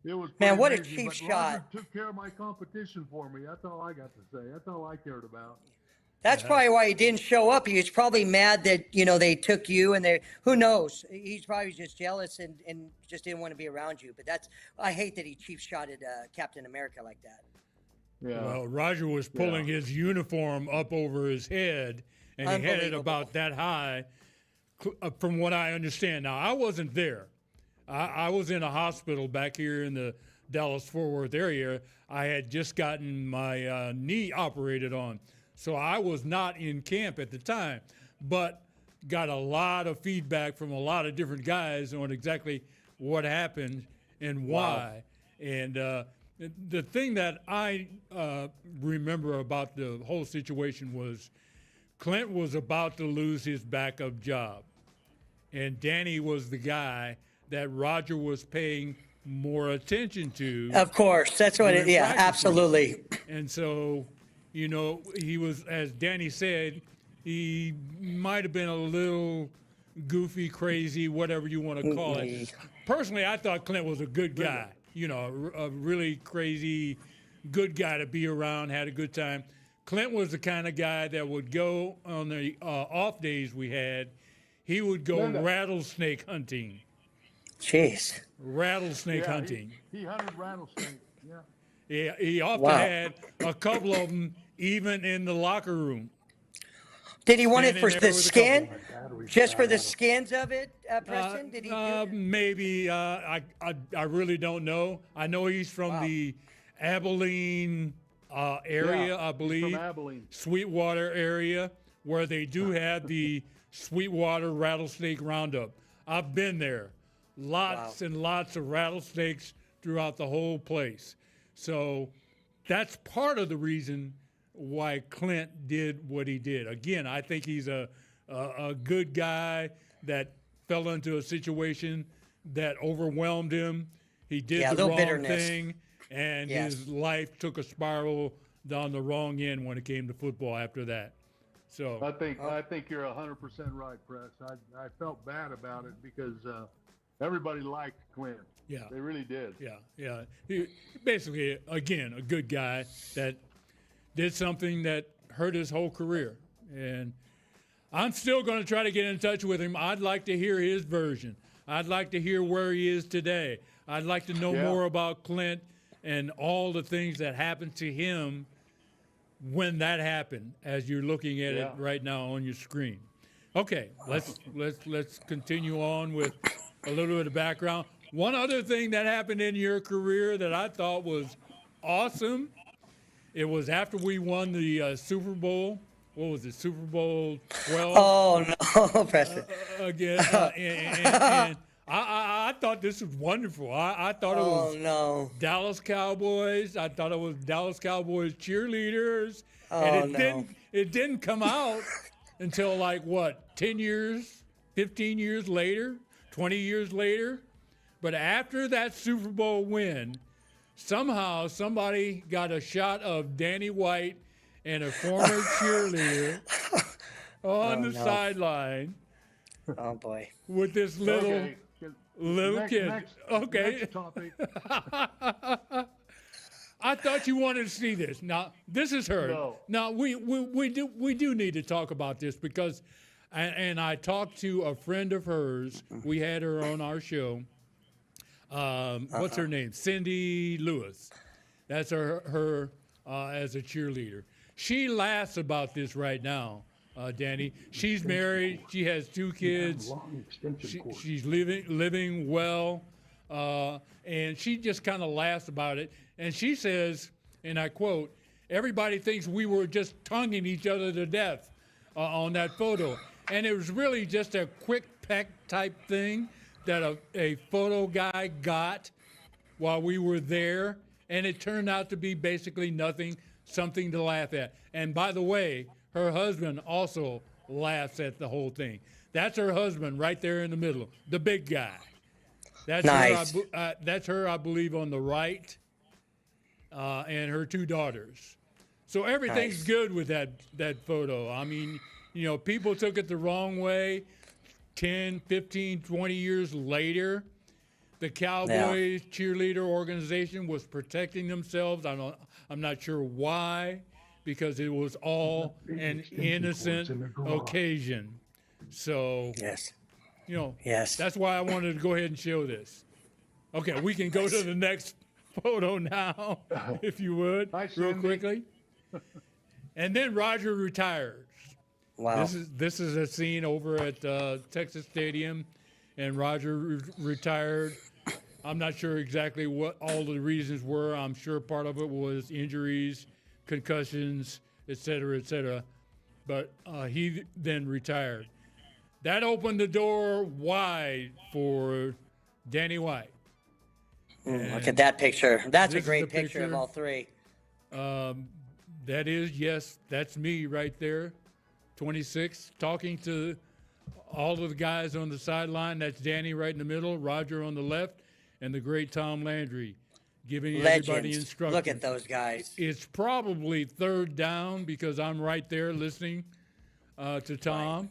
It was Man, pretty what a amazing, cheap but shot. Roger took care of my competition for me. That's all I got to say. That's all I cared about. That's probably why he didn't show up. He was probably mad that, they took you and who knows? He's probably just jealous and just didn't want to be around you. But I hate that he cheap shotted Captain America like that. Yeah. Well, Roger was pulling his uniform up over his head, and he had it Unbelievable. about that high, from what I understand. Now, I wasn't there. I was in a hospital back here in the Dallas-Fort Worth area. I had just gotten my knee operated on, so I was not in camp at the time, but got a lot of feedback from a lot of different guys on exactly what happened and why. And the thing that I remember about the whole situation was Clint was about to lose his backup job, and Danny was the guy that Roger was paying more attention to. Of course. That's what during yeah, practices. absolutely. And so, he was, as Danny said, he might have been a little goofy, crazy, whatever you want to call it. Personally, I thought Clint was a good guy, a really crazy, good guy to be around, had a good time. Clint was the kind of guy that would go on the off days we had, he would go rattlesnake hunting. Jeez. Rattlesnake Yeah, hunting. He hunted rattlesnakes. Yeah. He often Wow. had a couple of them even in the locker room. Did he want it Standing for there the with a skin? couple. Just for the skins of it, Preston? Did he do that? Maybe. I really don't know. I know he's from the Abilene area, Yeah, I he's believe. from Abilene. Sweetwater area, where they do have the Sweetwater rattlesnake roundup. I've been there. Lots and lots of rattlesnakes throughout the whole place. So that's part of the reason why Clint did what he did. Again, I think he's a good guy that fell into a situation that overwhelmed him. He did Yeah, a the little wrong bitterness. thing, and Yes. his life took a spiral down the wrong end when it came to football after that. So I think you're 100% right, Press. I felt bad about it because everybody liked Clint. Yeah. They really did. Yeah. He basically, again, a good guy that did something that hurt his whole career. And I'm still going to try to get in touch with him. I'd like to hear his version. I'd like to hear where he is today. I'd like to know more about Clint and all the things that happened to him when that happened, as you're looking at it right now on your screen. Okay, let's continue on with a little bit of background. One other thing that happened in your career that I thought was awesome, it was after we won the Super Bowl. What was it, Super Bowl 12? Oh, no, Preston. Again, and I thought this was wonderful. I thought it Oh, was no. Dallas Cowboys. I thought it was Dallas Cowboys cheerleaders. Oh, And no. it didn't come out until 10 years, 15 years later, 20 years later. But after that Super Bowl win, somehow somebody got a shot of Danny White and a former cheerleader on the sideline Oh, boy. with this little Okay. kid. Next, Okay. Next topic. I thought you wanted to see this. Now, this is her. No. Now, we do need to talk about this because, and I talked to a friend of hers. We had her on our show, What's her name? Cindy Lewis. That's her as a cheerleader. She laughs about this right now, Danny. She's married. She has 2 kids. She's living well, and she just kind of laughs about it. And she says, and I quote, "Everybody thinks we were just tonguing each other to death on that photo." And it was really just a quick peck type thing that a photo guy got while we were there. And it turned out to be basically nothing, something to laugh at. And by the way, her husband also laughs at the whole thing. That's her husband right there in the middle, the big guy. That's Nice. that's her, I believe, on the right, and her 2 daughters. So everything's Nice. good with that photo. I mean, people took it the wrong way. 10, 15, 20 years later, the Cowboys cheerleader organization was protecting themselves. I'm not sure why, because it was all an innocent occasion. So, Yes. Yes. That's why I wanted to go ahead and show this. Okay, we can go to the next photo now, if you would, Hi, real Cindy. quickly. And then Roger retires. Wow. This is a scene over at Texas Stadium, and Roger retired. I'm not sure exactly what all the reasons were. I'm sure part of it was injuries, concussions, et cetera, but he then retired. That opened the door wide for Danny White. Look at that picture. That's a this is great the picture of picture. all 3. That is, yes, that's me right there, 26, talking to all of the guys on the sideline. That's Danny right in the middle, Roger on the left, and the great Tom Landry giving everybody Legends. instructions. Look at those guys. It's probably 3rd down because I'm right there listening to Tom,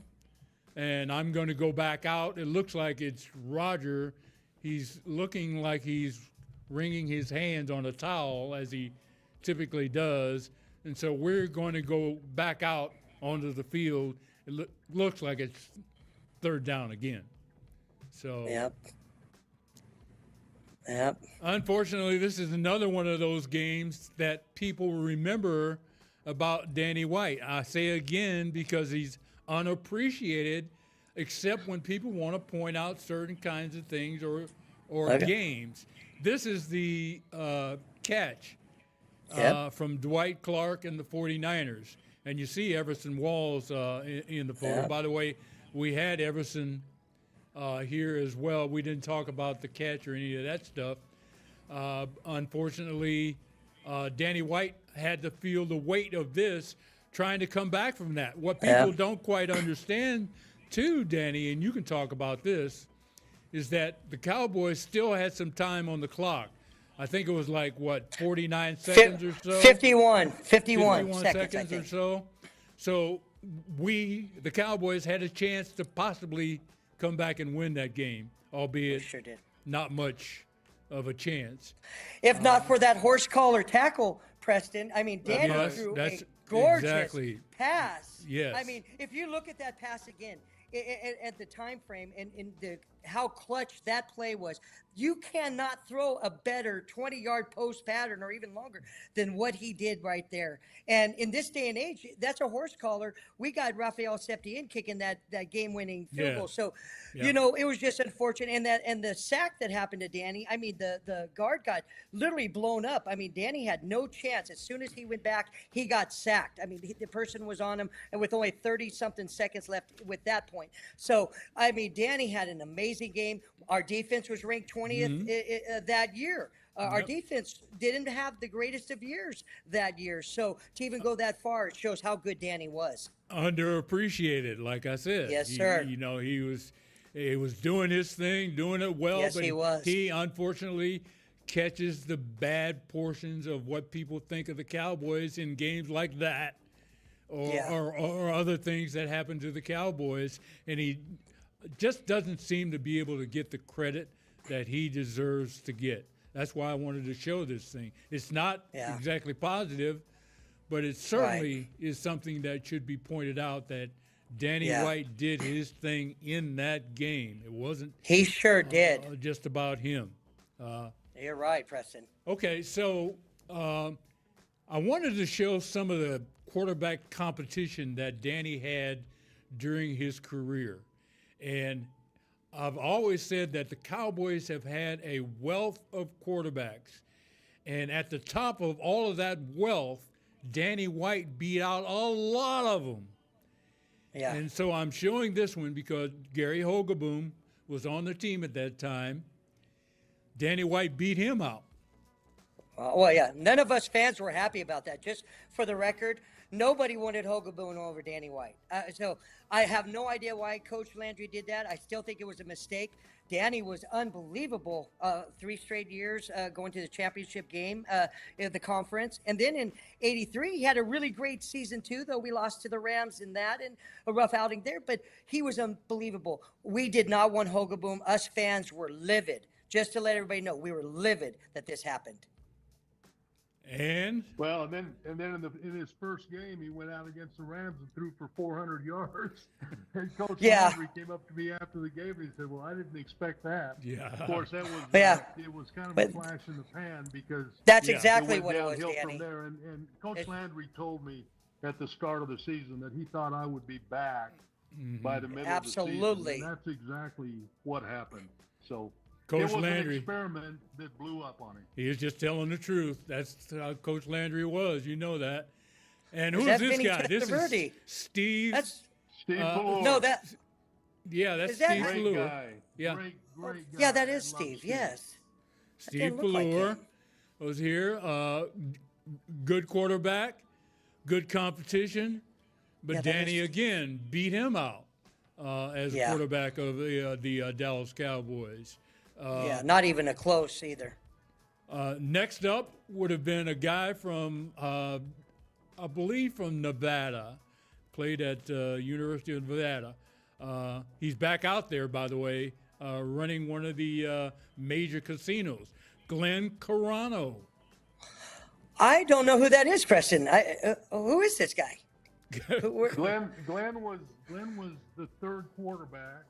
and I'm going to go back out. It looks like it's Roger. He's looking like he's wringing his hands on a towel, as he typically does. And so we're going to go back out onto the field. It looks like it's 3rd down again. So Yep. unfortunately, this is another one of those games that people remember about Danny White. I say again because he's unappreciated, except when people want to point out certain kinds of things or Okay. games. This is the catch Yep. from Dwight Clark and the 49ers. And you see Everson Walls in the photo. Yep. By the way, we had Everson here as well. We didn't talk about the catch or any of that stuff. Unfortunately, Danny White had to feel the weight of this, trying to come back from that. What people Yeah. don't quite understand, too, Danny, and you can talk about this, is that the Cowboys still had some time on the clock. I think it was like, 49 seconds or so? 51 51 seconds, I seconds or think. so. So we, the Cowboys, had a chance to possibly come back and win that game, albeit Sure did. not much of a chance. If not for that horse collar tackle, Preston, I mean, Danny Yes, threw that's a gorgeous exactly. pass. Yes. I mean, if you look at that pass again, at the time frame and how clutch that play was, you cannot throw a better 20-yard post pattern or even longer than what he did right there. And in this day and age, that's a horse collar. We got Rafael Septien kicking that game-winning field Yeah. goal. So, Yeah. it was just unfortunate. And the sack that happened to Danny, I mean, the guard got literally blown up. I mean, Danny had no chance. As soon as he went back, he got sacked. I mean, the person was on him, and with only 30-something seconds left with that point. So, I mean, Danny had an amazing game. Our defense was ranked 20th that year. Our defense didn't have the greatest of years that year. So to even go that far, it shows how good Danny was. Underappreciated, like I said. Yes, sir. He was doing his thing, doing it well. Yes, but he was. He unfortunately catches the bad portions of what people think of the Cowboys in games like that, or other things that happen to the Cowboys, and he just doesn't seem to be able to get the credit that he deserves to get. That's why I wanted to show this thing. It's not exactly positive, but it certainly is something that should be pointed out, that Danny White did his thing in that game. It wasn't He sure did. just about him. You're right, Preston. Okay, so I wanted to show some of the quarterback competition that Danny had during his career. And I've always said that the Cowboys have had a wealth of quarterbacks. And at the top of all of that wealth, Danny White beat out a lot of them. Yeah. And so I'm showing this one because Gary Hogeboom was on the team at that time. Danny White beat him out. Well, yeah, none of us fans were happy about that. Just for the record, nobody wanted Hogeboom over Danny White. So I have no idea why Coach Landry did that. I still think it was a mistake. Danny was unbelievable 3 straight years going to the championship game in the conference. And then in 83, he had a really great season too, though we lost to the Rams in that and a rough outing there. But he was unbelievable. We did not want Hogeboom. Us fans were livid. Just to let everybody know, we were livid that this happened. And Well, and then in his first game, he went out against the Rams and threw for 400 yards. And Coach Landry came up to me after the game and he said, "Well, I didn't expect that." Yeah. Of course, that was it was kind of But a flash in the pan because That's Yeah. exactly it what went it was, downhill Danny. from there. And Coach It- Landry told me at the start of the season that he thought I would be back by the middle Absolutely. of the season. And that's exactly what happened. So Coach it was an Landry, experiment that blew up on him. he is just telling the truth. That's how Coach Landry was. You know that. And Is who's that this Vinny guy? This Testaverde? is Steve. That's Steve Ballore. no, that Yeah, that's Is that- Steve great Ballure. guy. Yeah. Great guy. yeah, that I is love Steve. Yes. Steve didn't look like Ballure him. was here. Good quarterback, good competition, but Yeah, that Danny is- again beat him out as Yeah. quarterback of the Dallas Cowboys. Yeah, not even a close either. Next up would have been a guy from, I believe, from Nevada, played at University of Nevada. He's back out there, by the way, running one of the major casinos, Glenn Carano. I don't know who that is, Preston. Who is this guy? Glenn was the third quarterback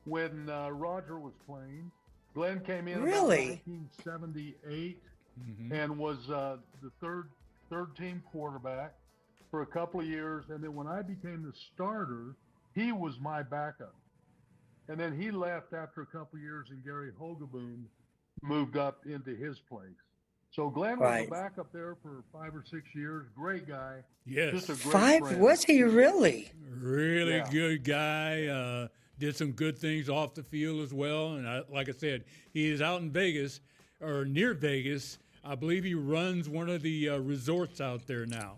when Roger was playing. Glenn came in Really? in 1978 and was the third team quarterback for a couple of years. And then when I became the starter, he was my backup. And then he left after a couple of years, and Gary Hogeboom moved up into his place. So Glenn was Right. a backup there for 5 or 6 years. Great guy. Yes. Just a great 5? friend. Was he really? Really Yeah. good guy. Did some good things off the field as well. And like I said, he is out in Vegas or near Vegas. I believe he runs one of the resorts out there now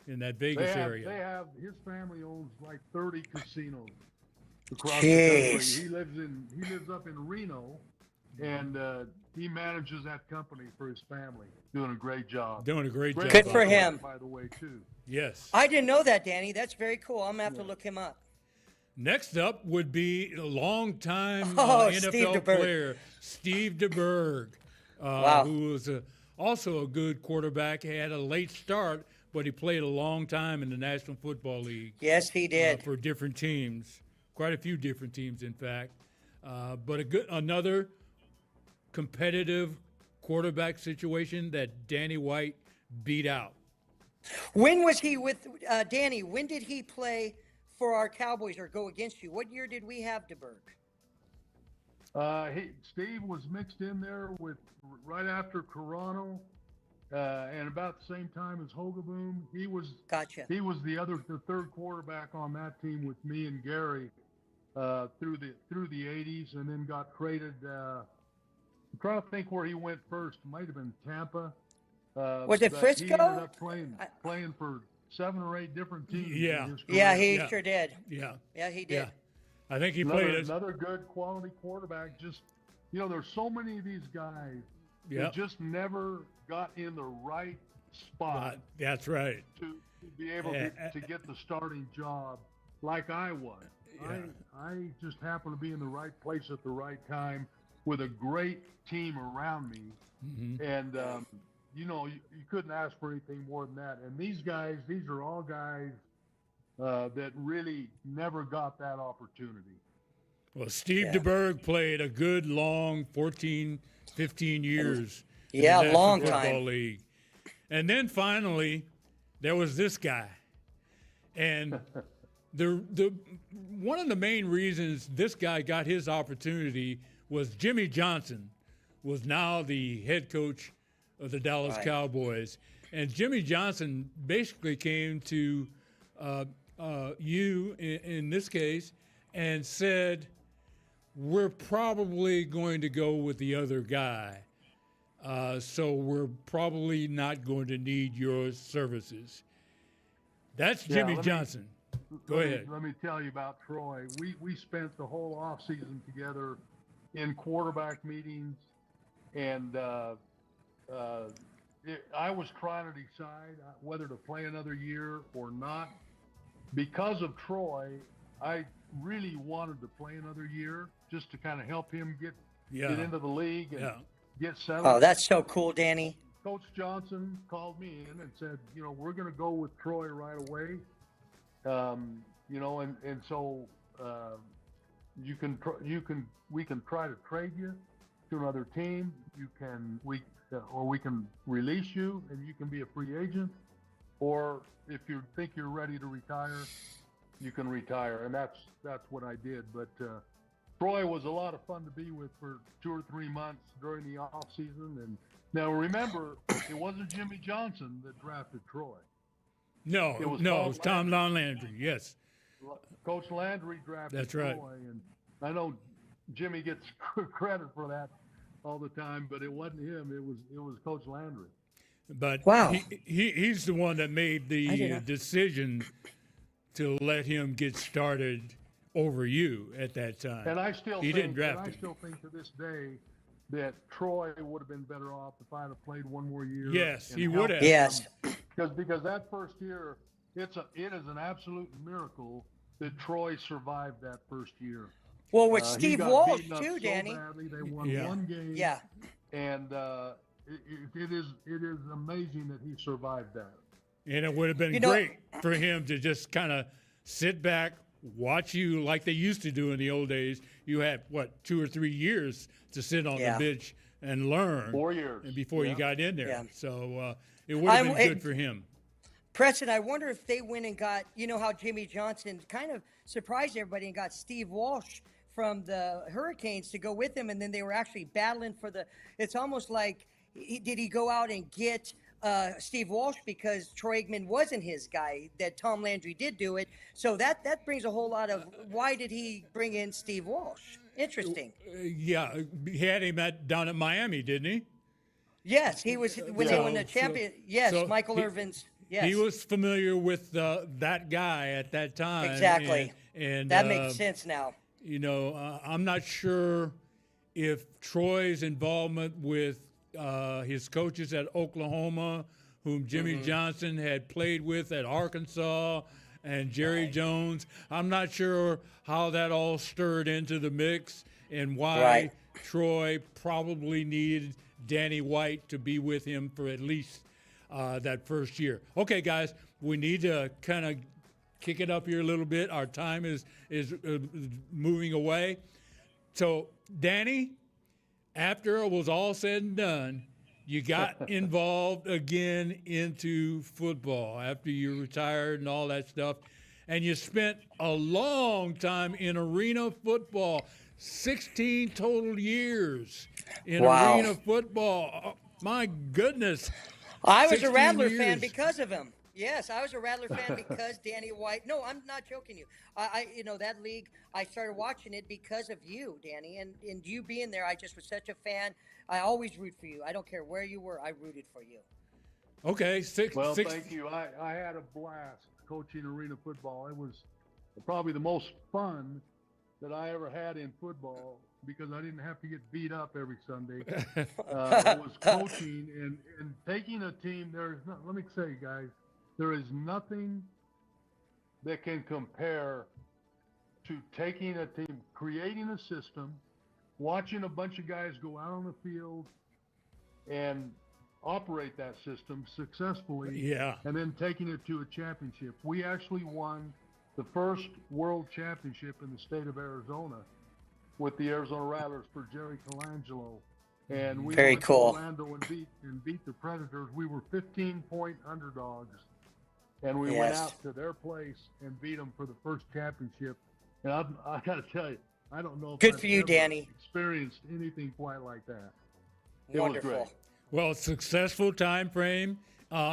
in that Vegas area. They have his family owns like 30 casinos across Jeez. the country. He lives up in Reno, and he manages that company for his family, doing a great job. Doing a great job. Good for out there. him. By the way, too. Yes. I didn't know that, Danny. That's very cool. I'm gonna have to look him up. Next up would be a longtime Oh, Steve NFL DeBerg. player, Steve DeBerg, Wow. who was also a good quarterback. He had a late start, but he played a long time in the National Football League Yes, he did. for different teams, quite a few different teams, in fact. But another competitive quarterback situation that Danny White beat out. When was he with Danny? When did he play for our Cowboys or go against you? What year did we have DeBerg? Steve was mixed in there with right after Carano, and about the same time as Hogeboom. He was Gotcha. He was the third quarterback on that team with me and Gary through the 80s, and then got traded. I'm trying to think where he went first. Might have been Tampa. Was it but Frisco? He ended up playing for 7 or 8 different teams. in Yeah. his Yeah, career. he Yeah. sure did. Yeah. Yeah, he did. Yeah. I think he played as Another good quality quarterback. Just there's so many of these guys yeah. that just never got in the right spot That's right. to be able to get the starting job like I was. Yeah. I just happened to be in the right place at the right time with a great team around me. Mm-hmm. And, you couldn't ask for anything more than that. And these are all guys that really never got that opportunity. Well, Steve Yeah. DeBerg played a good long 14 15 years. in Yeah, the National long Football time. League. And then finally, there was this guy. And the one of the main reasons this guy got his opportunity was Jimmy Johnson was now the head coach of the Dallas Right. Cowboys. And Jimmy Johnson basically came to you in this case and said, we're probably going to go with the other guy. So we're probably not going to need your services. That's Yeah, Jimmy let me- Johnson. Go ahead. Let me tell you about Troy. We spent the whole off season together in quarterback meetings, and I was trying to decide whether to play another year or not. Because of Troy, I really wanted to play another year just to kind of help him get into the league and get settled. Oh, that's so cool, Danny. Coach Johnson called me in and said, we're going to go with Troy right away. And so we can try to trade you to another team. We can release you and you can be a free agent, or if you think you're ready to retire, you can retire. And that's what I did. But Troy was a lot of fun to be with for 2 or 3 months during the off season. And now remember, it wasn't Jimmy Johnson that drafted Troy. No, it was Tom Landry. Yes. Coach Landry drafted That's right. Troy, and I know Jimmy gets credit for that all the time, but it wasn't him. It was Coach Landry. But Wow. he's the one that made I the didn't- decision to let him get started over you at that time. And I still He think, didn't draft and I him. still think to this day that Troy would have been better off if I'd have played one more year. Yes, and he helped would have. him. Yes. Because that first year, it is an absolute miracle that Troy survived that first year. Well, with He Steve got Walsh beaten up too, so Danny. badly, they won Yeah. one game. Yeah. And it is amazing that he survived that. And it would have been You know- great for him to just kind of sit back, watch you like they used to do in the old days. You had, 2 or 3 years to sit on Yeah. the bench and learn 4 years. and before you Yeah. got in there. Yeah. So it would have I'm- been good for him. Preston, I wonder if they went and got, how Jimmy Johnson kind of surprised everybody and got Steve Walsh from the Hurricanes to go with him, and then they were actually battling for it's almost like, did he go out and get Steve Walsh because Troy Aikman wasn't his guy, that Tom Landry did do it. So that brings a whole lot of, why did he bring in Steve Walsh? Interesting. Yeah, he had him down at Miami, didn't he? Yes, he was, when they won the So- champion. Yes, so Michael he- Irvin's. Yes. He was familiar with that guy at that time. Exactly. And That makes sense now. I'm not sure if Troy's involvement with his coaches at Oklahoma, whom Jimmy Mm-hmm. Johnson had played with at Arkansas, and Jerry Jones, I'm not sure how that all stirred into the mix and why Right. Troy probably needed Danny White to be with him for at least that first year. Okay, guys, we need to kind of kick it up here a little bit. Our time is moving away. So, Danny, after it was all said and done, you got involved again into football after you retired and all that stuff. And you spent a long time in arena football, 16 total years in Wow. arena football. Oh, my goodness. I was a 16 Rattler fan years. because of him. Yes, I was a Rattler fan because Danny White. No, I'm not joking you. That league, I started watching it because of you, Danny, and you being there. I just was such a fan. I always root for you. I don't care where you were. I rooted for you. Okay, Well, thank you. I had a blast coaching arena football. It was probably the most fun that I ever had in football because I didn't have to get beat up every Sunday. It was coaching and taking a team. Let me say, guys, there is nothing that can compare to taking a team, creating a system, watching a bunch of guys go out on the field and operate that system successfully, Yeah. and then taking it to a championship. We actually won the first world championship in the state of Arizona with the Arizona Rattlers for Jerry Colangelo and we Very went cool. to Orlando and beat the Predators. We were 15-point underdogs, and we went Yes. out to their place and beat them for the first championship. And I got to tell you, I don't know if Good I've for you, ever Danny. experienced anything quite like that. It was Wonderful. great. Well, successful time frame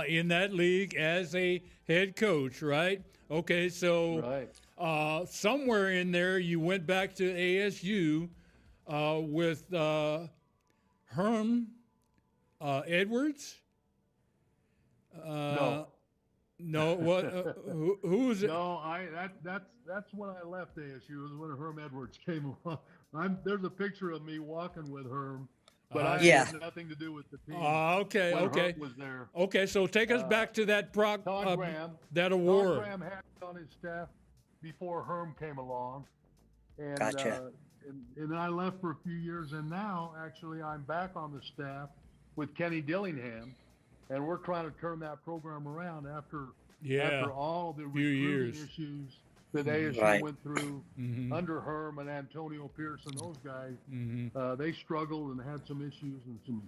in that league as a head coach, right? Okay, so Right. somewhere in there you went back to ASU with Herm Edwards. No. No, what? Who was it? No, that's when I left ASU. Was when Herm Edwards came along. There's a picture of me walking with Herm, but I Yeah. had nothing to do with the team. Okay, when okay. Herm was there. Okay, so take us back to that Todd Graham. that Todd award. Graham had it on his staff before Herm came along, and Gotcha. and I left for a few years, and now actually I'm back on the staff with Kenny Dillingham, and we're trying to turn that program around after all the few recruiting years. issues that ASU Right. went through Mhm. under Herm and Antonio Pearson. Those guys, Mhm. they struggled and had some issues and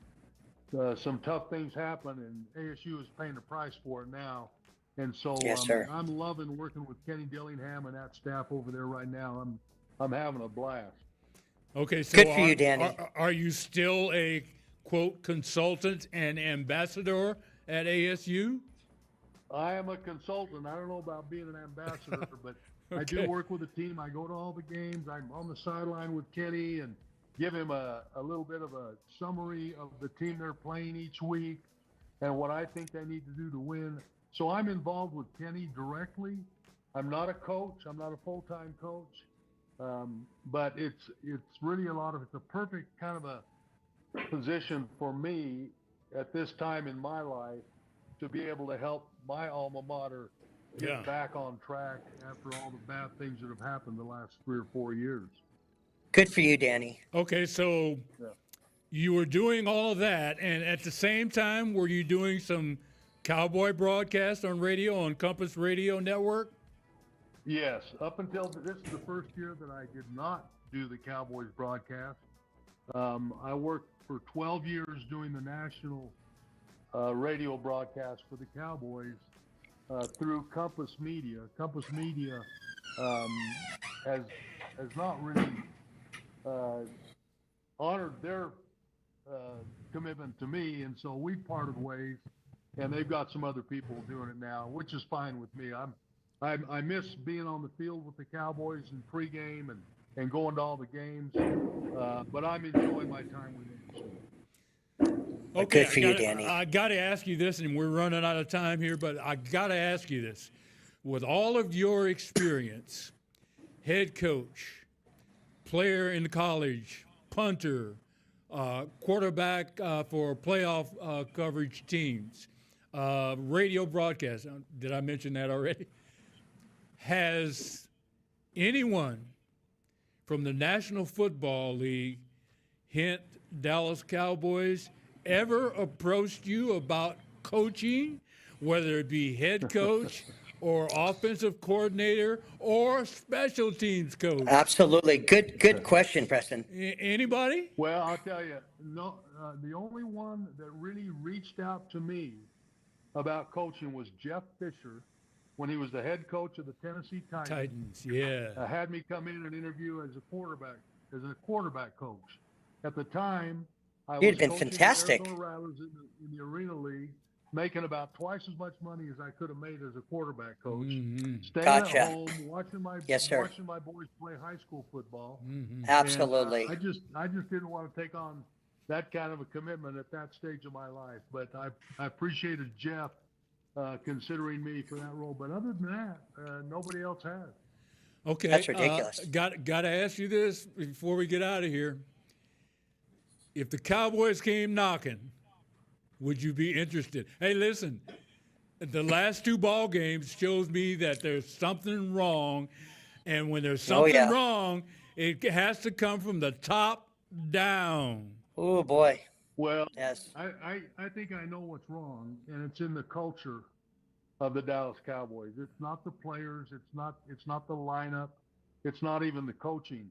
some tough things happen, and ASU is paying the price for it now. And so Yes, sir. I'm loving working with Kenny Dillingham and that staff over there right now. I'm having a blast. Okay, so Good for you, Danny. Are you still a quote consultant and ambassador at ASU? I am a consultant. I don't know about being an ambassador, but I Okay. do work with the team. I go to all the games. I'm on the sideline with Kenny and give him a little bit of a summary of the team they're playing each week and what I think they need to do to win. So I'm involved with Kenny directly. I'm not a coach. I'm not a full-time coach. But it's really it's a perfect kind of a position for me at this time in my life to be able to help my alma mater get Yeah. back on track after all the bad things that have happened the last 3 or 4 years. Good for you, Danny. Okay, so Yeah. you were doing all of that, and at the same time, were you doing some cowboy broadcasts on radio on Compass Radio Network? Yes, up until this is the first year that I did not do the Cowboys broadcast. I worked for 12 years doing the national radio broadcast for the Cowboys through Compass Media. Compass Media has not really honored their commitment to me, and so we parted ways. And they've got some other people doing it now, which is fine with me. I miss being on the field with the Cowboys and pregame and going to all the games, but I'm enjoying my time with them. Okay, Good for you, Danny. I got to ask you this, and we're running out of time here, but I got to ask you this. With all of your experience, head coach, player in college, punter, quarterback for playoff coverage teams, radio broadcast, did I mention that already? Has anyone from the National Football League, hint Dallas Cowboys, ever approached you about coaching, whether it be head coach or offensive coordinator or special teams coach? Absolutely. Good question, Preston. Anybody? Well, I'll tell you, no, the only one that really reached out to me about coaching was Jeff Fisher when he was the head coach of the Tennessee Titans. Titans, yeah. Had me come in and interview as a quarterback coach. At the time, I You'd was been coaching fantastic. the Arizona Rattlers in the Arena League, making about twice as much money as I could have made as a quarterback coach. Mhm. Staying Gotcha. at home, watching my Yes, sir. watching my boys play high school football. Mhm. Absolutely. And, I just didn't want to take on that kind of a commitment at that stage of my life. But I appreciated Jeff considering me for that role. But other than that, nobody else has. Okay. That's ridiculous. Got to ask you this before we get out of here. If the Cowboys came knocking, would you be interested? Hey, listen, the last 2 ball games shows me that there's something wrong, and when there's something yeah. wrong, it has to come from the top down. Oh boy. Well, Yes. I think I know what's wrong, and it's in the culture of the Dallas Cowboys. It's not the players. It's not the lineup. It's not even the coaching.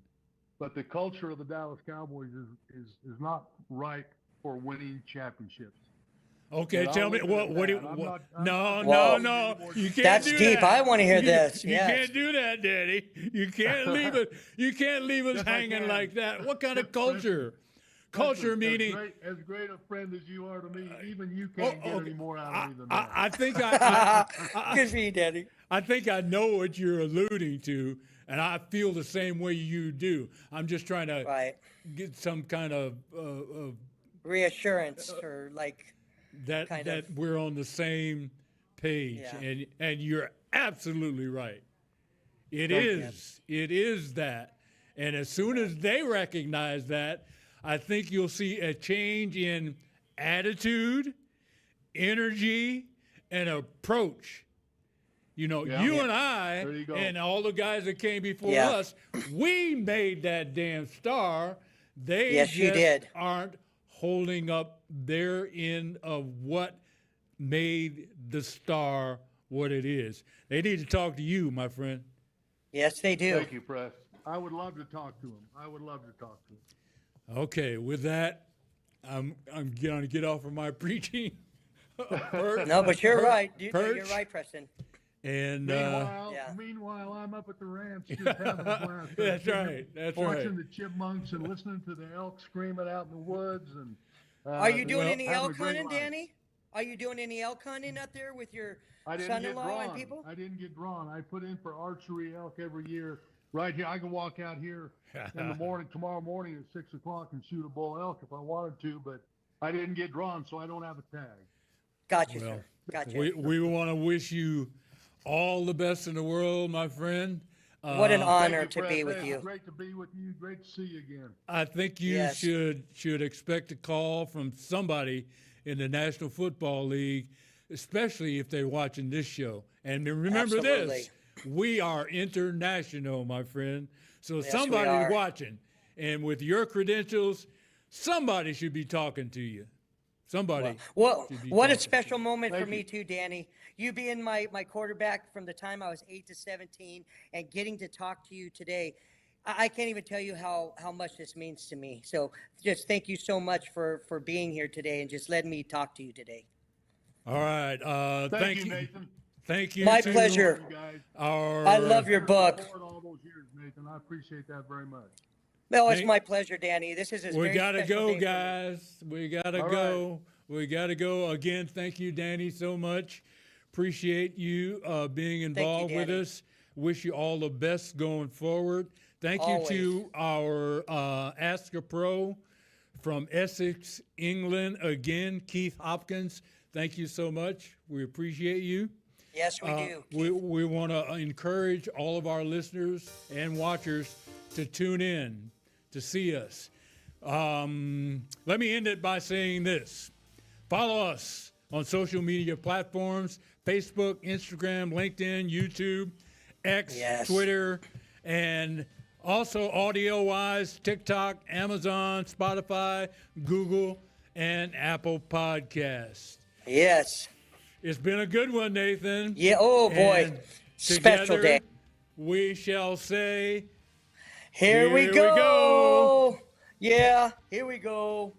but the culture of the Dallas Cowboys is not right for winning championships. Okay, But tell I'll me leave it at what do that. you, I'm what, not- I'm no, not- no, Well, no. You can't that's do deep. that. I wanna hear this. You Yes. can't do that, Daddy. You can't leave it. You can't leave us Yes, I hanging can. like that. What kind of Listen, culture? Culture Listen, meaning. as great a friend as you are to me, even you can't get any more out of me than that. I think Good for you, Daddy. I think I know what you're alluding to, and I feel the same way you do. I'm just trying to Right. get some kind of Reassurance or like, that kind that of. we're on the same page, Yeah. and you're absolutely right. It Thank you. is. It is that. And as soon as they recognize that, I think you'll see a change in attitude, energy, and approach. You know, Yeah. you Yeah. and I There you go. and all the guys that came before Yeah. us, we made that damn star. They Yes, you just did. aren't holding up their end of what made the star what it is. They need to talk to you, my friend. Yes, they do. Thank you, Press. I would love to talk to him. I would love to talk to him. Okay, with that, I'm going to get off of my preaching. No, but you're right. You're Perch. right, Preston. And Meanwhile, I'm up at the ranch just having a blast. That's right. That's Watching right. the chipmunks and listening to the elk screaming out in the woods. And Are you doing well, any having a elk great hunting, life. Danny? Are you doing any elk hunting out there with your I didn't get son-in-law and drawn. people? I didn't get drawn. I put in for archery elk every year. Right here, I can walk out here in the morning, tomorrow morning at 6 o'clock and shoot a bull elk if I wanted to, but I didn't get drawn, so I don't have a tag. Gotcha, Well, sir. Gotcha. we want to wish you all the best in the world, my friend. What an Thank honor you, to Fred. be with It's you. Great to be with you. Great to see you again. I think you Yes. should expect a call from somebody in the National Football League, especially if they're watching this show. And remember Absolutely. this, we are international, my friend. So Yes, we somebody's are. watching. And with your credentials, somebody should be talking to you. Somebody. Well, should be what a talking to special moment for Thank me you. too, Danny. You being my quarterback from the time I was 8 to 17 and getting to talk to you today. I can't even tell you how much this means to me. So just thank you so much for being here today and just letting me talk to you today. All right. Thank you, Nathan. Thank you. My to pleasure. You guys. Our, I love your book. Support all those years, Nathan. I appreciate that very much. No, it's Thank- my pleasure, Danny. This is a We very gotta special go, day for me. guys. We gotta All go. We gotta go. Again, thank you, Danny, so much. Appreciate you being involved with Danny. us. Wish you all the best going forward. Thank you to our Ask a Pro from Essex, England. Again, Keith Hopkins. Thank you so much. We appreciate you. Yes, we do. We want to encourage all of our listeners and watchers to tune in to see us. Let me end it by saying this. Follow us on social media platforms, Facebook, Instagram, LinkedIn, YouTube, X, Yes. Twitter, and also audio-wise, TikTok, Amazon, Spotify, Google, and Apple Podcasts. Yes. It's been a good one, Nathan. Yeah. Oh boy. And Special together, day. we shall say, Here we Here we go. go. Yeah. Here we go.